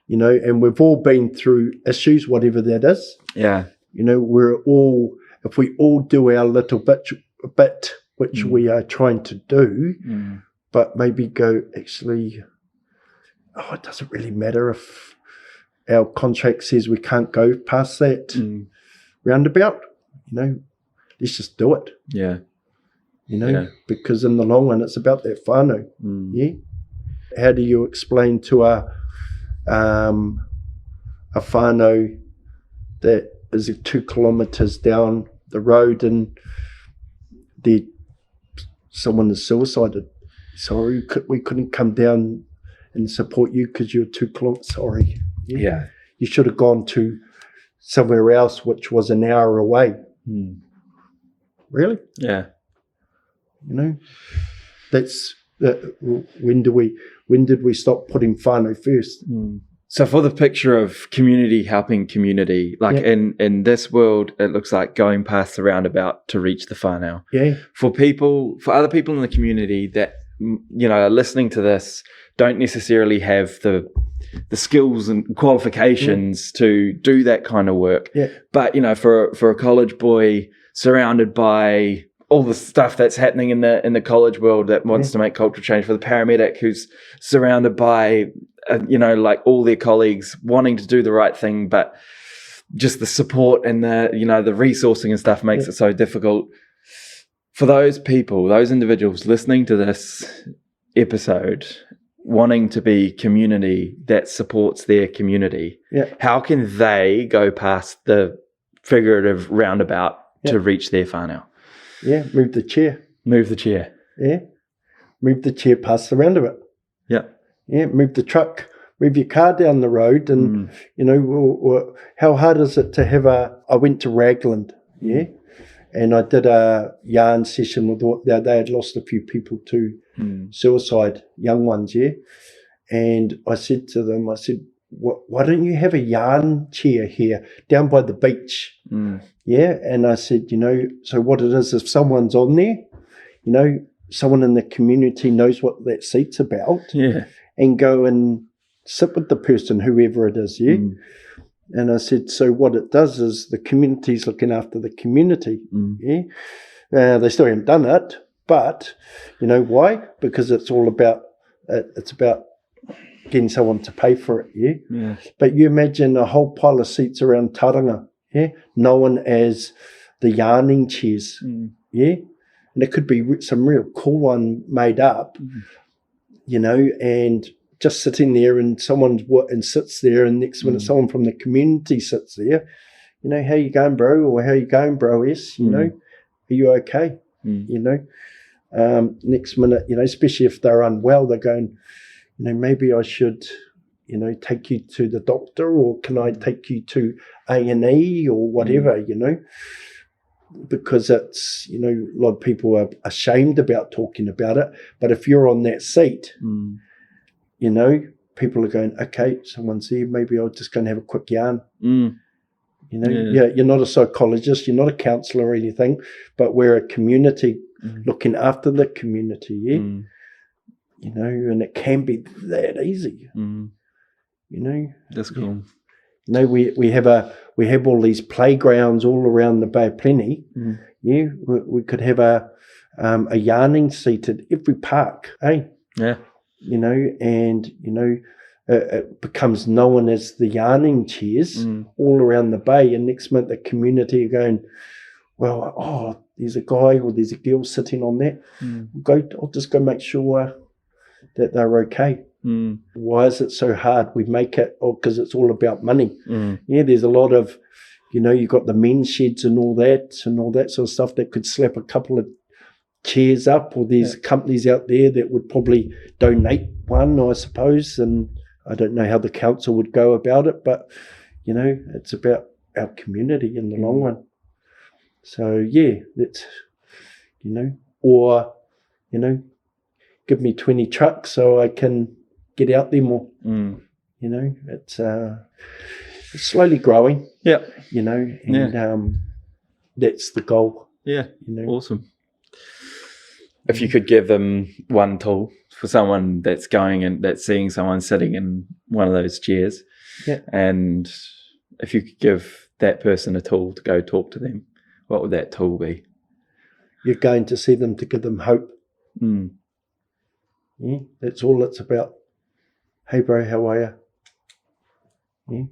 A: you know, and we've all been through issues, whatever that is. Yeah, you know, if we all do our little bit which we are trying to do. But maybe go, actually, it doesn't really matter if our contract says we can't go past that roundabout, you know, let's just do it. Yeah. You know, because in the long run, it's about that whanau. Yeah. How do you explain to a whanau that is 2 kilometres down the road and someone is suicided? Sorry, we couldn't come down and support you because you're 2 kilometres. Sorry. Yeah. You should have gone to somewhere else, which was an hour away. Really? Yeah. You know, that's when did we stop putting whanau first?
B: So for the picture of community helping community, like in this world, it looks like going past the roundabout to reach the whanau. Yeah. For other people in the community that, you know, are listening to this, don't necessarily have the skills and qualifications to do that kind of work. Yeah. But, you know, for a college boy surrounded by all the stuff that's happening in the college world that wants to make cultural change, for the paramedic who's surrounded by, you know, like all their colleagues wanting to do the right thing, but just the support and the, you know, the resourcing and stuff makes it so difficult. For those people, those individuals listening to this episode, wanting to be community that supports their community, how can they go past the figurative roundabout to reach their whanau?
A: Yeah, move the chair.
B: Move the chair.
A: Yeah. move the chair past the roundabout.
B: Yeah.
A: Yeah, move the truck, move your car down the road. And, you know, how hard is it to have I went to Raglan, yeah, and I did a yarn session with they had lost a few people to suicide, young ones, yeah. And I said to them, why don't you have a yarn chair here down by the beach? Yeah. And I said, you know, so what it is, if someone's on there, you know, someone in the community knows what that seat's about, and go and sit with the person, whoever it is, yeah. And I said, so what it does is the community's looking after the community, yeah. They still haven't done it, but you know why? Because it's all about getting someone to pay for it, yeah. But you imagine a whole pile of seats around Tauranga, yeah, known as the yarning chairs, yeah. And it could be some real cool one made up, you know, and just sitting there, and someone sits there, and next minute someone from the community sits there, you know, how you going, bro? Or how you going, bro? You know, are you okay? You know, next minute, you know, especially if they're unwell, they're going, you know, maybe I should, you know, take you to the doctor, or can I take you to A&E or whatever, you know, because it's, you know, a lot of people are ashamed about talking about it. But if you're on that seat, you know, people are going, okay, someone's here, maybe I'll just go and have a quick yarn. You know, you're not a psychologist, you're not a counsellor or anything, but we're a community looking after the community, yeah. You know, and it can be that easy. You know,
B: that's cool.
A: You know, we have all these playgrounds all around the Bay of Plenty. Yeah, we could have a yarning seat at every park, eh?
B: Yeah.
A: You know, and you know, it becomes known as the yarning chairs all around the bay. And next month, the community are going, well, oh, there's a guy or there's a girl sitting on that. I'll just go make sure that they're okay. Why is it so hard? We make it because it's all about money. Yeah, there's a lot of, you know, you've got the men's sheds and all that sort of stuff that could slap a couple of chairs up, or there's companies out there that would probably donate one, I suppose, and I don't know how the council would go about it, but you know, it's about our community in the long run. So yeah, that's, you know, or you know, give me 20 trucks so I can get out there more. You know, it's slowly growing. Yeah, you know, and that's the goal.
B: Yeah,
A: you know,
B: awesome. If you could give them one tool for someone that's going and that's seeing someone sitting in one of those chairs, and if you could give that person a tool to go talk to them, what would that tool be?
A: You're going to see them to give them hope. Yeah, that's all it's about. Hey, bro, how are you?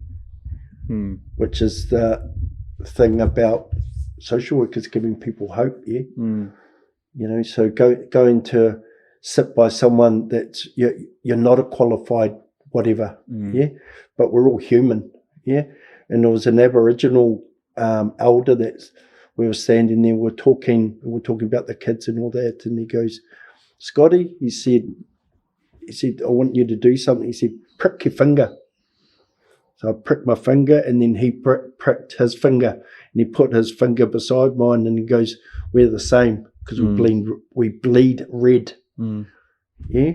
A: Yeah. Which is the thing about social workers giving people hope. Yeah. You know, so going to sit by someone that's you're not a qualified whatever, yeah, but we're all human, yeah. And there was an Aboriginal elder that we were standing there, we're talking about the kids and all that, and he goes, Scotty, he said, I want you to do something. He said, prick your finger. So I pricked my finger, and then he pricked his finger, and he put his finger beside mine, and he goes, we're the same. Because we bleed red. Yeah.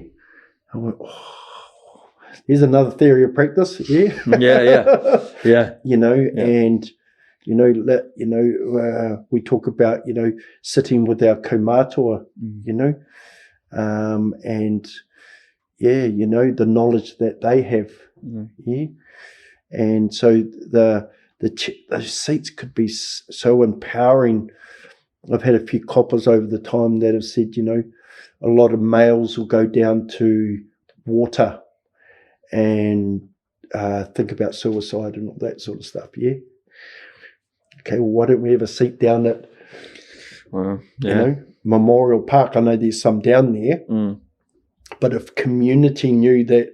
A: I went, oh, here's another theory of practice. Yeah. Yeah. You know, and you know, we talk about, you know, sitting with our kaumātua, you know, and yeah, you know, the knowledge that they have. Yeah. And so those seats could be so empowering. I've had a few coppers over the time that have said, you know, a lot of males will go down to water and think about suicide and all that sort of stuff, yeah? Okay, well, why don't we have a seat down at, you know, Memorial Park? I know there's some down there, but if community knew that,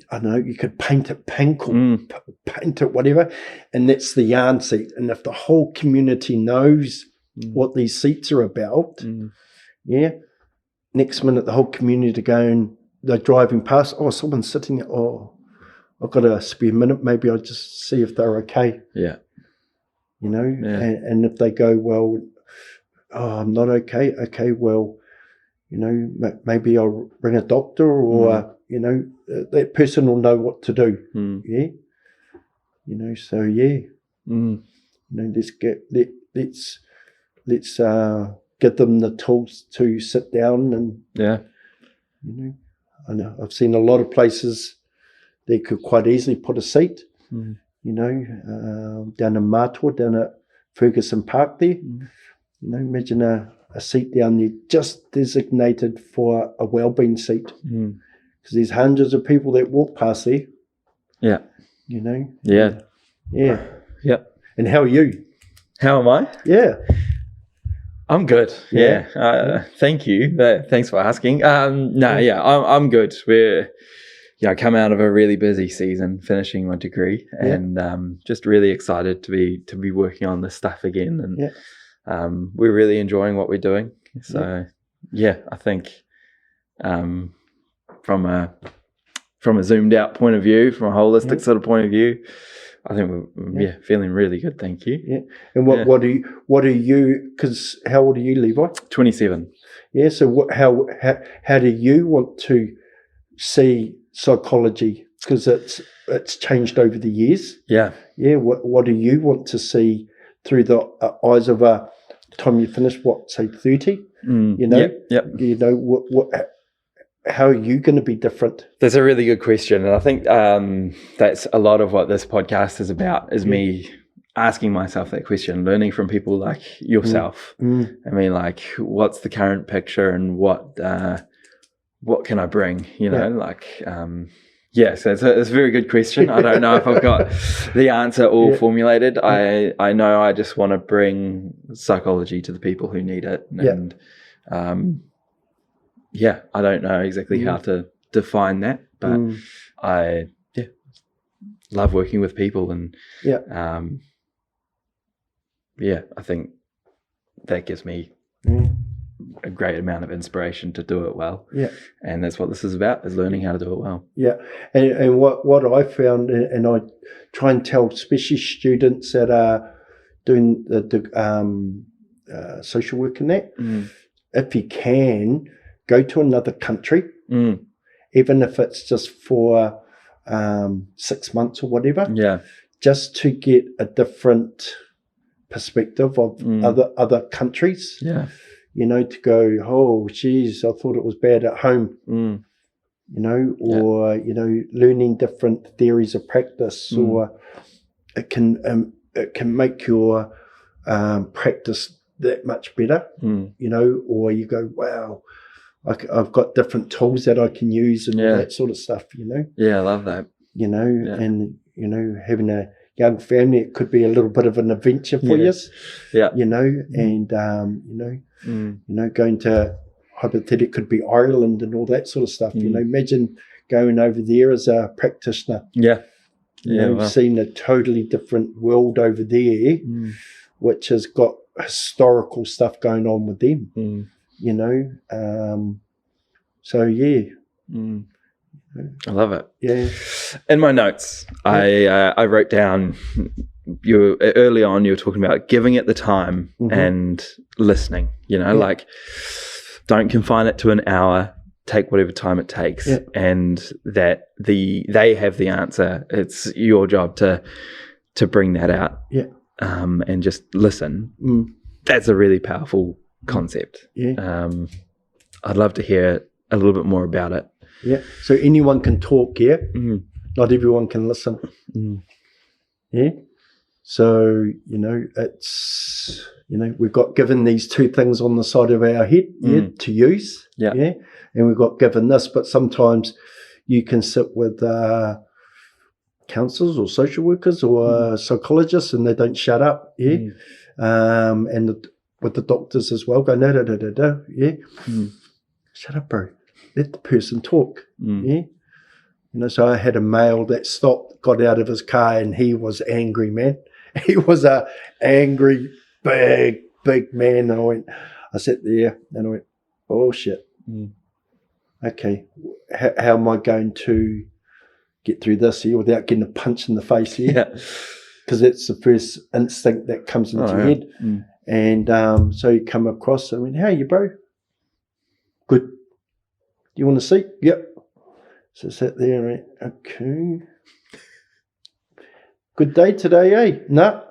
A: I don't know, you could paint it pink or paint it whatever, and that's the yarn seat. And if the whole community knows what these seats are about, yeah, next minute the whole community are going, they're driving past, oh, someone's sitting there, oh, I've got a spare minute, maybe I'll just see if they're okay.
B: Yeah.
A: You know, and if they go, well, oh, I'm not okay, well, you know, maybe I'll ring a doctor or, you know, that person will know what to do. Yeah. You know, so you know, let's give them the tools to sit down and, you know, I know I've seen a lot of places they could quite easily put a seat, you know, down in Matua, down at Ferguson Park there. You know, imagine a seat down there just designated for a wellbeing seat. Because there's hundreds of people that walk past there. Yeah. You know?
B: Yeah.
A: Yeah.
B: Yep.
A: And how are you?
B: How am I?
A: Yeah.
B: I'm good. Yeah. Thank you. Thanks for asking. I'm good. We're, you know, come out of a really busy season, finishing my degree, and just really excited to be working on this stuff again. And we're really enjoying what we're doing. So I think from a zoomed out point of view, from a holistic sort of point of view, I think we're feeling really good. Thank you. Yeah.
A: And what are you? Because how old are you, Levi?
B: 27.
A: Yeah. So how do you want to see psychology? Because it's changed over the years. Yeah. Yeah. What do you want to see through the eyes of a time you finish? What, say 30? You know.
B: Yep.
A: You know what. How are you going to be different?
B: That's a really good question. And I think that's a lot of what this podcast is about, is me asking myself that question, learning from people like yourself. I mean, like, what's the current picture and what can I bring, you know, so it's a very good question. I don't know if I've got the answer all formulated. I know I just want to bring psychology to the people who need it. And I don't know exactly how to define that, but I love working with people, and I think that gives me a great amount of inspiration to do it well. Yeah, and that's what this is about, is learning how to do it well. Yeah,
A: and what I found, and I try and tell especially students that are doing the social work in that, if you can, go to another country, even if it's just for 6 months or whatever. Yeah, just to get a different perspective of other countries. Yeah, you know, to go, oh, geez, I thought it was bad at home. You know, or you know, learning different theories of practice, or it can make your practice that much better. You know, or you go, wow, I've got different tools that I can use and all that sort of stuff, you know.
B: Yeah, I love that.
A: You know, and, you know, having a young family, it could be a little bit of an adventure for you. Yeah. You know, and, you know, going to, hypothetically, could be Ireland and all that sort of stuff. You know, imagine going over there as a practitioner. Yeah. You know, seeing a totally different world over there, which has got historical stuff going on with them. You know, so
B: I love it.
A: Yeah.
B: In my notes, I wrote down, early on you were talking about giving it the time and listening. You know, like, don't confine it to an hour. Take whatever time it takes, and that they have the answer. It's your job to bring that out. Yeah. And just listen. That's a really powerful concept. Yeah. I'd love to hear a little bit more about it.
A: Yeah. So anyone can talk, not everyone can listen. Yeah. So, you know, it's, you know, we've got given these two things on the side of our head to use. Yeah. And we've got given this, but sometimes you can sit with counsellors or social workers or psychologists, and they don't shut up. Yeah. And with the doctors as well, go, no, shut up, bro. Let the person talk. Yeah. You know, so I had a male that stopped, got out of his car, and he was angry, man. He was a angry, big man. And I sat there and I went, oh shit. Okay, how am I going to get through this here without getting a punch in the face here?
B: Yeah.
A: Because that's the first instinct that comes into your head. And so you come across, I mean, how are you, bro? Good. Do you want a seat? Yep. So sat there and went, okay. Good day today, eh? No.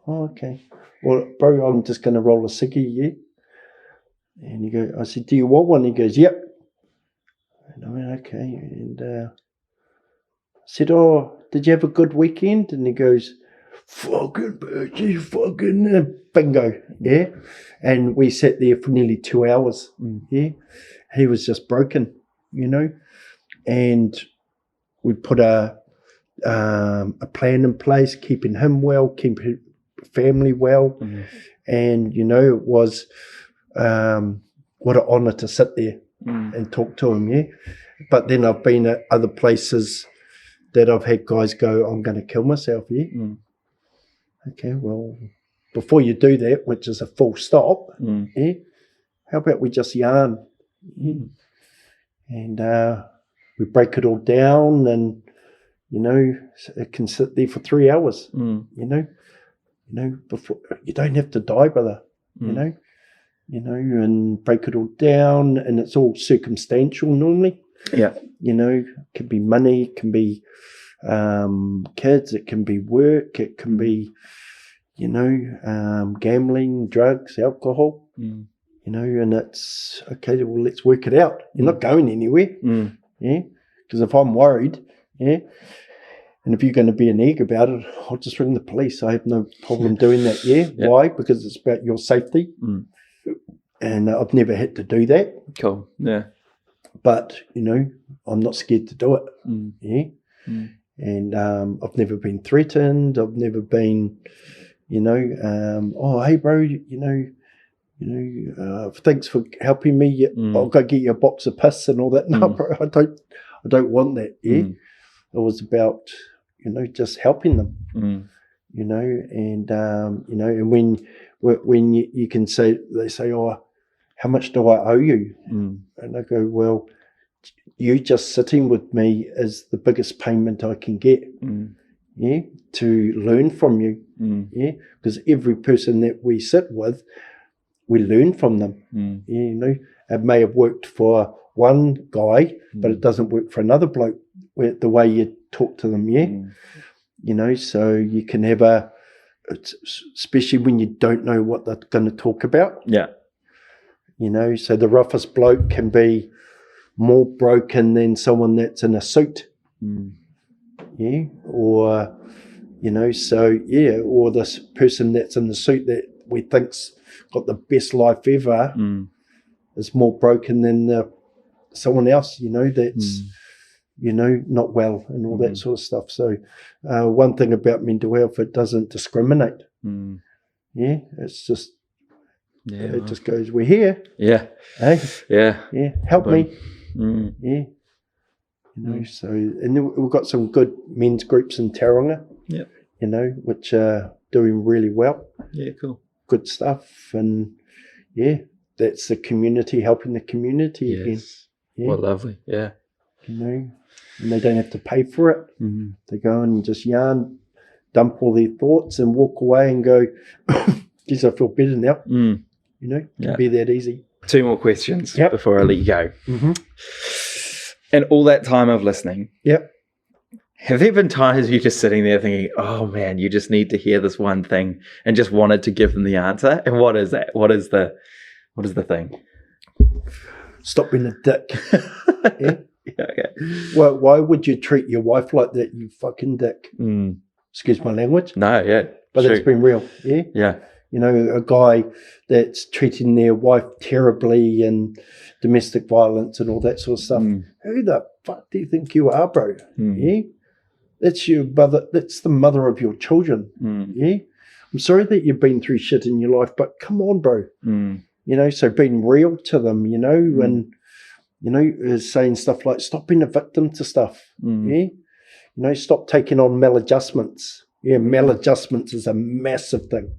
A: Oh, okay. Well, bro, I'm just going to roll a sickie, yeah? And he goes, I said, do you want one? He goes, yep. And I went, okay. And I said, oh, did you have a good weekend? And he goes, fucking bitch, fucking bingo, yeah? And we sat there for nearly 2 hours, yeah? He was just broken, you know? And we put a plan in place, keeping him well, keeping family well. And, you know, it was what an honour to sit there and talk to him, yeah? But then I've been at other places that I've had guys go, I'm going to kill myself, yeah? Okay, well, before you do that, which is a full stop, yeah, how about we just yarn? And we break it all down, and, you know, it can sit there for 3 hours, you know, before, you don't have to die, brother, you know, and break it all down, and it's all circumstantial normally.
B: Yeah.
A: You know, it can be money, it can be kids, it can be work, it can be, you know, gambling, drugs, alcohol, you know, and it's, okay, well, let's work it out. You're not going anywhere, yeah? Because if I'm worried, yeah, and if you're going to be an egg about it, I'll just ring the police. I have no problem doing that, yeah? Why? Because it's about your safety. And I've never had to do that.
B: Cool, yeah.
A: But, you know, I'm not scared to do it, yeah? And I've never been threatened. I've never been, you know, oh, hey, bro, you know, thanks for helping me. I'll go get you a box of piss and all that. No, bro, I don't want that, yeah? It was about, you know, just helping them, you know, and, you know, and when you can say, they say, oh, how much do I owe you? And I go, well, you just sitting with me is the biggest payment I can get, yeah, to learn from you, yeah, because every person that we sit with, we learn from them, yeah, you know. It may have worked for one guy, but it doesn't work for another bloke, the way you talk to them, yeah, you know, so you can have especially when you don't know what they're going to talk about,
B: yeah, you
A: know, so the roughest bloke can be more broken than someone that's in a suit, yeah, or, you know, so, yeah, or this person that's in the suit that we think's got the best life ever is more broken than someone else, you know, that's, you know, not well and all that sort of stuff. So one thing about mental health, it doesn't discriminate. Yeah, it's just, it just goes, we're here.
B: Yeah.
A: Hey?
B: Yeah.
A: Yeah, help me. Yeah. You know, so, and then we've got some good men's groups in Tauranga, you know, which are doing really well.
B: Yeah, cool.
A: Good stuff. And, yeah, that's the community helping the community again. Yeah.
B: Well, lovely. Yeah.
A: You know, and they don't have to pay for it. They go and just yarn, dump all their thoughts and walk away and go, geez, I feel better now. You know, it can be that easy.
B: 2 more questions before I let you go. And all that time of listening, have there been times you just sitting there thinking, oh man, you just need to hear this one thing, and just wanted to give them the answer? And what is that? What is the thing?
A: Stop being a dick.
B: Okay.
A: Well, why would you treat your wife like that, you fucking dick? Excuse my language.
B: No, but
A: it's been real.
B: Yeah.
A: You know, a guy that's treating their wife terribly and domestic violence and all that sort of stuff. Who the fuck do you think you are, bro? Yeah, that's your mother. That's the mother of your children. Yeah, I'm sorry that you've been through shit in your life, but come on, bro. You know, so being real to them, you know, and you know, saying stuff like, stop being a victim to stuff. Yeah, you know, stop taking on maladjustments. Yeah, maladjustments is a massive thing.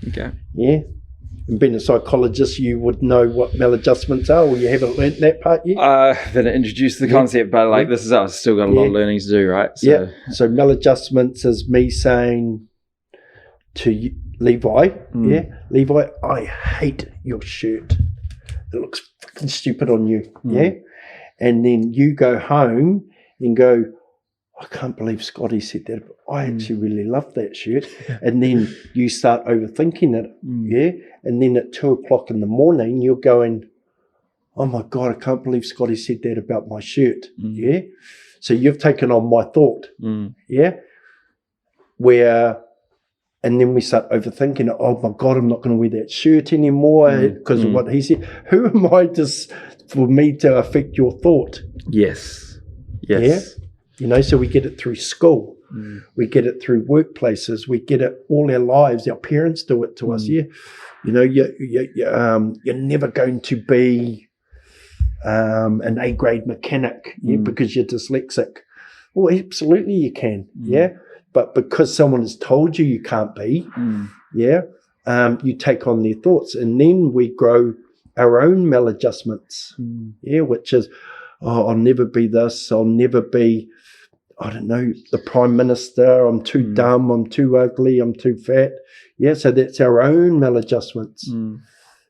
B: Okay.
A: Yeah. And being a psychologist, you would know what maladjustments are, or you haven't learnt that part yet?
B: I've been introduced to the concept, but like this is I've still got a lot of learning to do, right?
A: So, so maladjustments is me saying to Levi, Levi, I hate your shirt. It looks fucking stupid on you, And then you go home and go, I can't believe Scotty said that. I actually really love that shirt. And then you start overthinking it, And then at 2:00 in the morning, you're going, oh my God, I can't believe Scotty said that about my shirt, So you've taken on my thought, and then we start overthinking it. Oh my God, I'm not going to wear that shirt anymore because of what he said. Who am I for me to affect your thought?
B: Yes.
A: Yeah? You know, so we get it through school. We get it through workplaces. We get it all our lives. Our parents do it to us. You know, you're never going to be an A-grade mechanic because you're dyslexic. Well, absolutely you can. But because someone has told you can't be, you take on their thoughts, and then we grow our own maladjustments, which is, oh, I'll never be this, I'll never be, I don't know, the Prime Minister, I'm too dumb, I'm too ugly, I'm too fat. So that's our own maladjustments.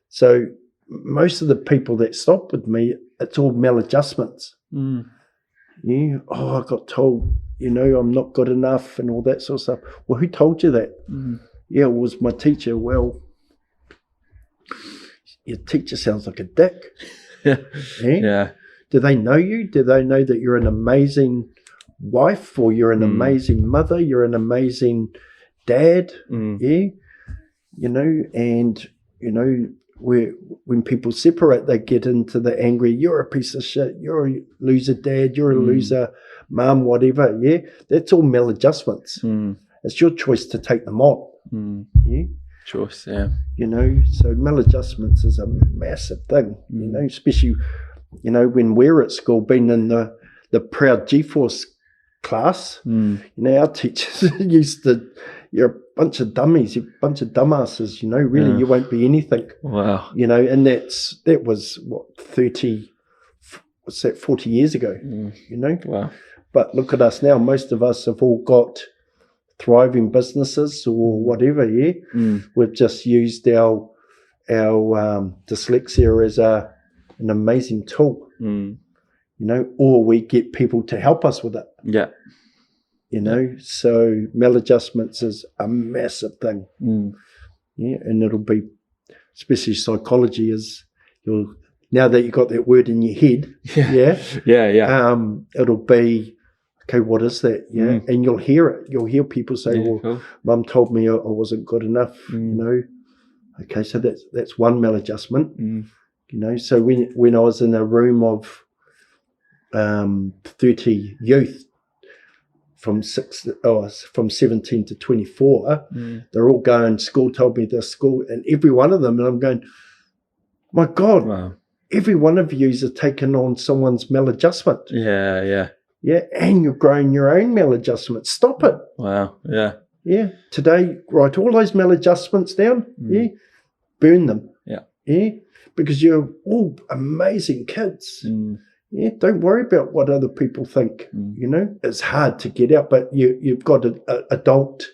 A: So most of the people that stop with me, it's all maladjustments. Oh, I got told, you know, I'm not good enough and all that sort of stuff. Well, who told you that? It was my teacher. Well, your teacher sounds like a dick. Do they know you? Do they know that you're an amazing wife, or you're an amazing mother, you're an amazing dad? You know, and, you know, when people separate, they get into the angry, you're a piece of shit, you're a loser dad, you're a loser mum, whatever. That's all maladjustments. It's your choice to take them on.
B: Choice,
A: You know, so maladjustments is a massive thing, you know, especially, you know, when we're at school, being in the proud G-Force class, you know, our teachers used to, you're a bunch of dummies, you're a bunch of dumbasses, you know, really you won't be anything.
B: Wow.
A: You know, and that was what, 40 years ago, you know? Wow. But look at us now, most of us have all got thriving businesses or whatever, We've just used our dyslexia as an amazing tool, you know, or we get people to help us with it. You know, so maladjustments is a massive thing. And it'll be, especially psychology, is now that you've got that word in your head, it'll be, okay, what is that? And you'll hear it. You'll hear people say, well, cool. Mum told me I wasn't good enough, you know. Okay, so that's one maladjustment. You know, so when I was in a room of 30 youth from 17 to 24, they're all going, school told me this, school, and every one of them, and I'm going, my God, every one of you are taking on someone's maladjustment. Yeah, and you're growing your own maladjustment. Stop it.
B: Wow.
A: Yeah. Today, write all those maladjustments down. Burn them. Yeah. Because you're all amazing kids. Yeah. Don't worry about what other people think. You know, it's hard to get out, but you've got adult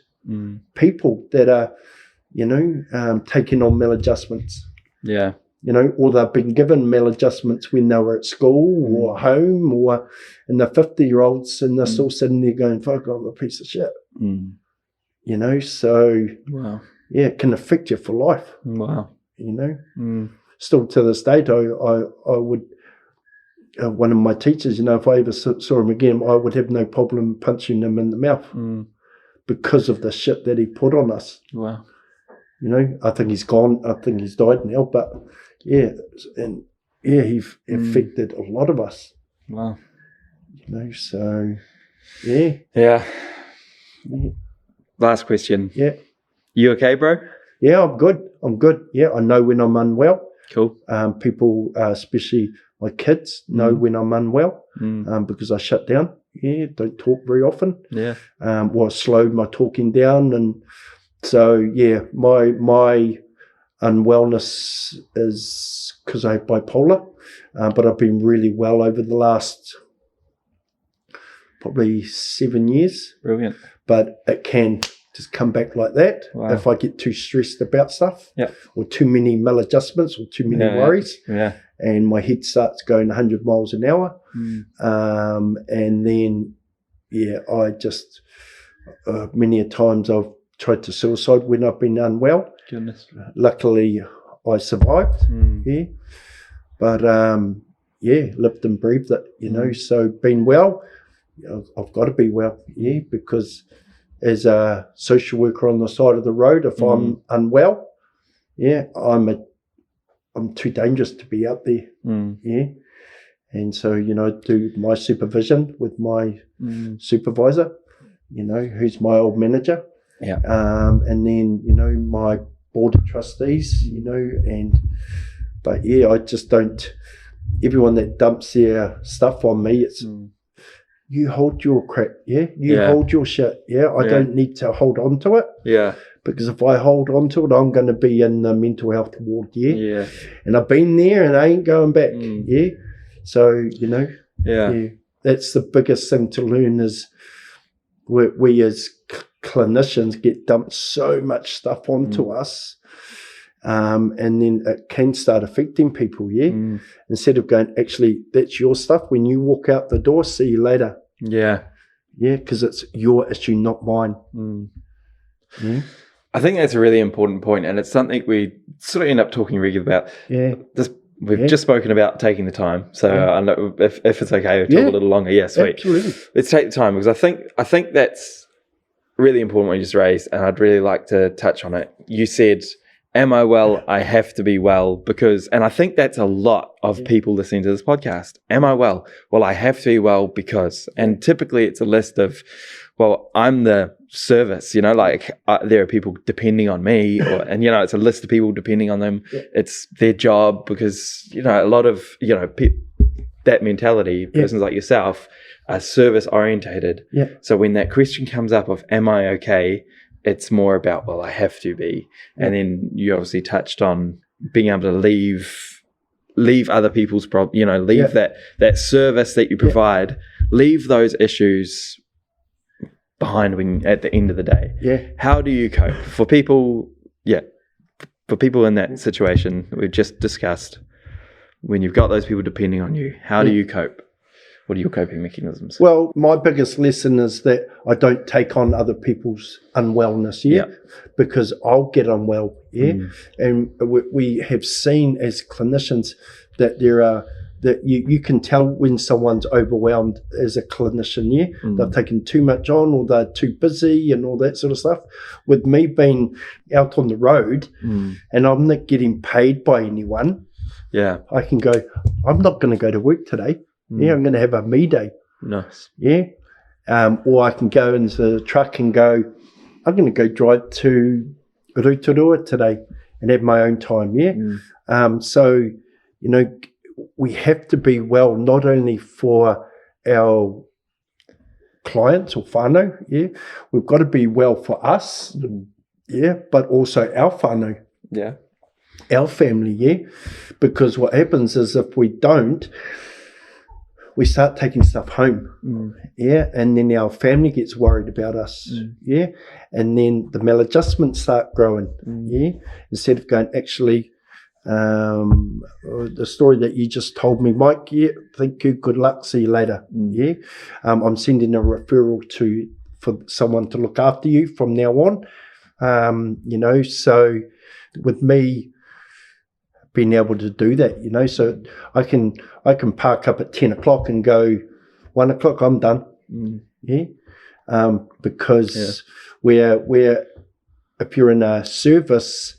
A: people that are, you know, taking on maladjustments.
B: Yeah.
A: You know, or they've been given maladjustments when they were at school or home, or and they're 50-year-olds and they're still sitting there going, fuck, I'm a piece of shit. You know, so, it can affect you for life. Wow. You know, still to this date, I would, one of my teachers, you know, if I ever saw him again, I would have no problem punching him in the mouth because of the shit that he put on us.
B: Wow.
A: You know, I think he's gone. I think he's died now, but he affected a lot of us.
B: Wow.
A: You know, so
B: yeah. Last question.
A: Yeah.
B: You okay, bro?
A: Yeah, I'm good. Yeah, I know when I'm unwell.
B: Cool.
A: People, especially my kids, know when I'm unwell because I shut down. Yeah, don't talk very often.
B: Yeah.
A: Well, I slowed my talking down, and so my unwellness is because I have bipolar, but I've been really well over the last probably 7 years.
B: Brilliant.
A: But it can just come back like that if I get too stressed about stuff, or too many maladjustments, or too many worries, and my head starts going 100 miles an hour, and then I just many a times I've tried to suicide when I've been unwell.
B: Goodness.
A: Luckily, I survived. But lived and breathed it. So being well, I've got to be well, because as a social worker on the side of the road, if I'm unwell, I'm too dangerous to be out there. And so, do my supervision with my supervisor, who's my old manager. And then, my board of trustees, but I just don't, everyone that dumps their stuff on me, it's, you hold your crap, hold your shit, I don't need to hold on to it. Because if I hold on to it, I'm going to be in the mental health ward, and I've been there and I ain't going back, So, that's the biggest thing to learn is we as clinicians get dumped so much stuff onto us, and then it can start affecting people, instead of going, actually, that's your stuff. When you walk out the door, see you later. Because it's your issue, not mine.
B: I think that's a really important point, and it's something we sort of end up talking regularly about. We've just spoken about taking the time, so I know if it's okay, we'll talk a little longer. Sweet.
A: Absolutely.
B: Let's take the time, because I think that's really important what you just raised, and I'd really like to touch on it. You said, am I well? I have to be well, because, and I think that's a lot of people listening to this podcast. Am I well? Well, I have to be well because, and typically it's a list of, well, I'm the service, there are people depending on me, and it's a list of people depending on them. It's their job, because, a lot of, that mentality, persons like yourself, are service orientated. So when that question comes up of, am I okay? It's more about, well, I have to be. And then you obviously touched on being able to leave other people's leave that service that you provide, leave those issues behind at the end of the day. How do you cope for people? For people in that situation we've just discussed, when you've got those people depending on you, how do you cope? What are your coping mechanisms?
A: Well, my biggest lesson is that I don't take on other people's unwellness, because I'll get unwell, And we have seen as clinicians that that you can tell when someone's overwhelmed as a clinician, They've taken too much on, or they're too busy and all that sort of stuff. With me being out on the road and I'm not getting paid by anyone, I can go, I'm not going to go to work today. I'm going to have a me day.
B: Nice.
A: Or I can go into the truck and go, I'm going to go drive to Rotorua today and have my own time. So, we have to be well, not only for our clients or whanau, we've got to be well for us, but also our whanau, our family, because what happens is if we don't, we start taking stuff home, and then our family gets worried about us, and then the maladjustments start growing, instead of going, actually, the story that you just told me, Mike, thank you, good luck, see you later, I'm sending a referral for someone to look after you from now on, so with me being able to do that, so I can park up at 10 o'clock and go 1 o'clock, I'm done, because we're if you're in a service,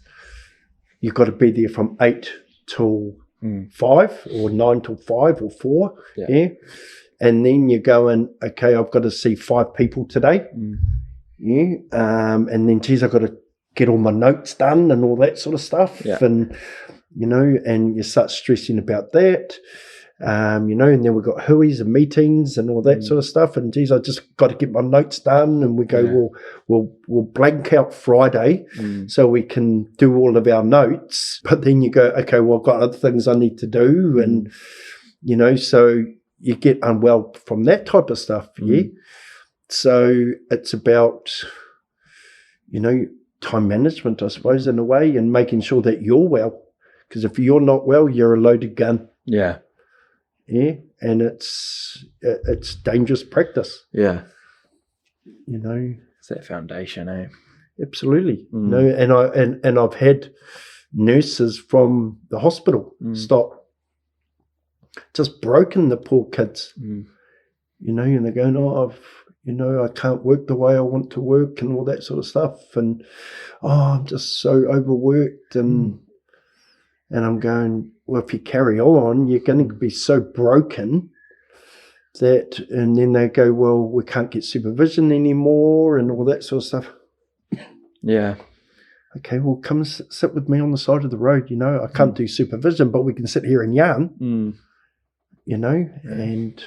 A: you've got to be there from 8 till 5, or 9 till 5 or 4, and then you're going, okay, I've got to see 5 people today, and then, geez, I've got to get all my notes done and all that sort of stuff, and and you start stressing about that, You know, and then we've got huies and meetings and all that sort of stuff. And geez, I just got to get my notes done. And we go, we'll blank out Friday so we can do all of our notes. But then you go, okay, well, I've got other things I need to do. And, you know, so you get unwell from that type of stuff. Yeah. So it's about, you know, time management, I suppose, in a way, and making sure that you're well. Because if you're not well, you're a loaded gun.
B: Yeah.
A: Yeah. And it's dangerous practice.
B: Yeah.
A: You know.
B: It's that foundation, eh?
A: Absolutely. You know, and I've had nurses from the hospital stop, just broken the poor kids. You know, and they're going, you know, I can't work the way I want to work and all that sort of stuff. And, I'm just so overworked. And I'm going, well, if you carry on, you're going to be so broken that, and then they go, well, we can't get supervision anymore and all that sort of stuff.
B: Yeah.
A: Okay, well, come sit with me on the side of the road. You know, I can't do supervision, but we can sit here and yarn, you know, and...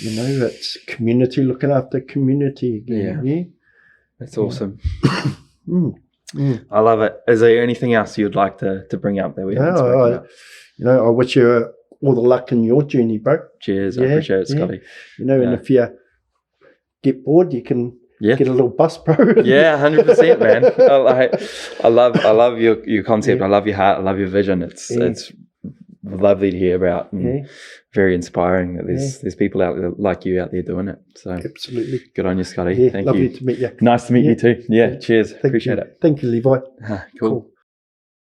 A: You know, it's community looking after community again. Yeah.
B: That's awesome. I love it. Is there anything else you'd like to bring up that we haven't spoken about?
A: You know, I wish you all the luck in your journey, bro.
B: Cheers. I appreciate it, Scotty.
A: You know, and if you get bored, you can get a little bus, bro.
B: 100%, man. I love your concept. I love your heart. I love your vision. It's lovely to hear about. And very inspiring that there's people out there like you out there doing it. So
A: absolutely,
B: good on you, Scotty. Thank you.
A: Lovely to meet you.
B: Nice to meet you too. Yeah. Cheers. Appreciate it.
A: Thank you, Levi.
B: Cool.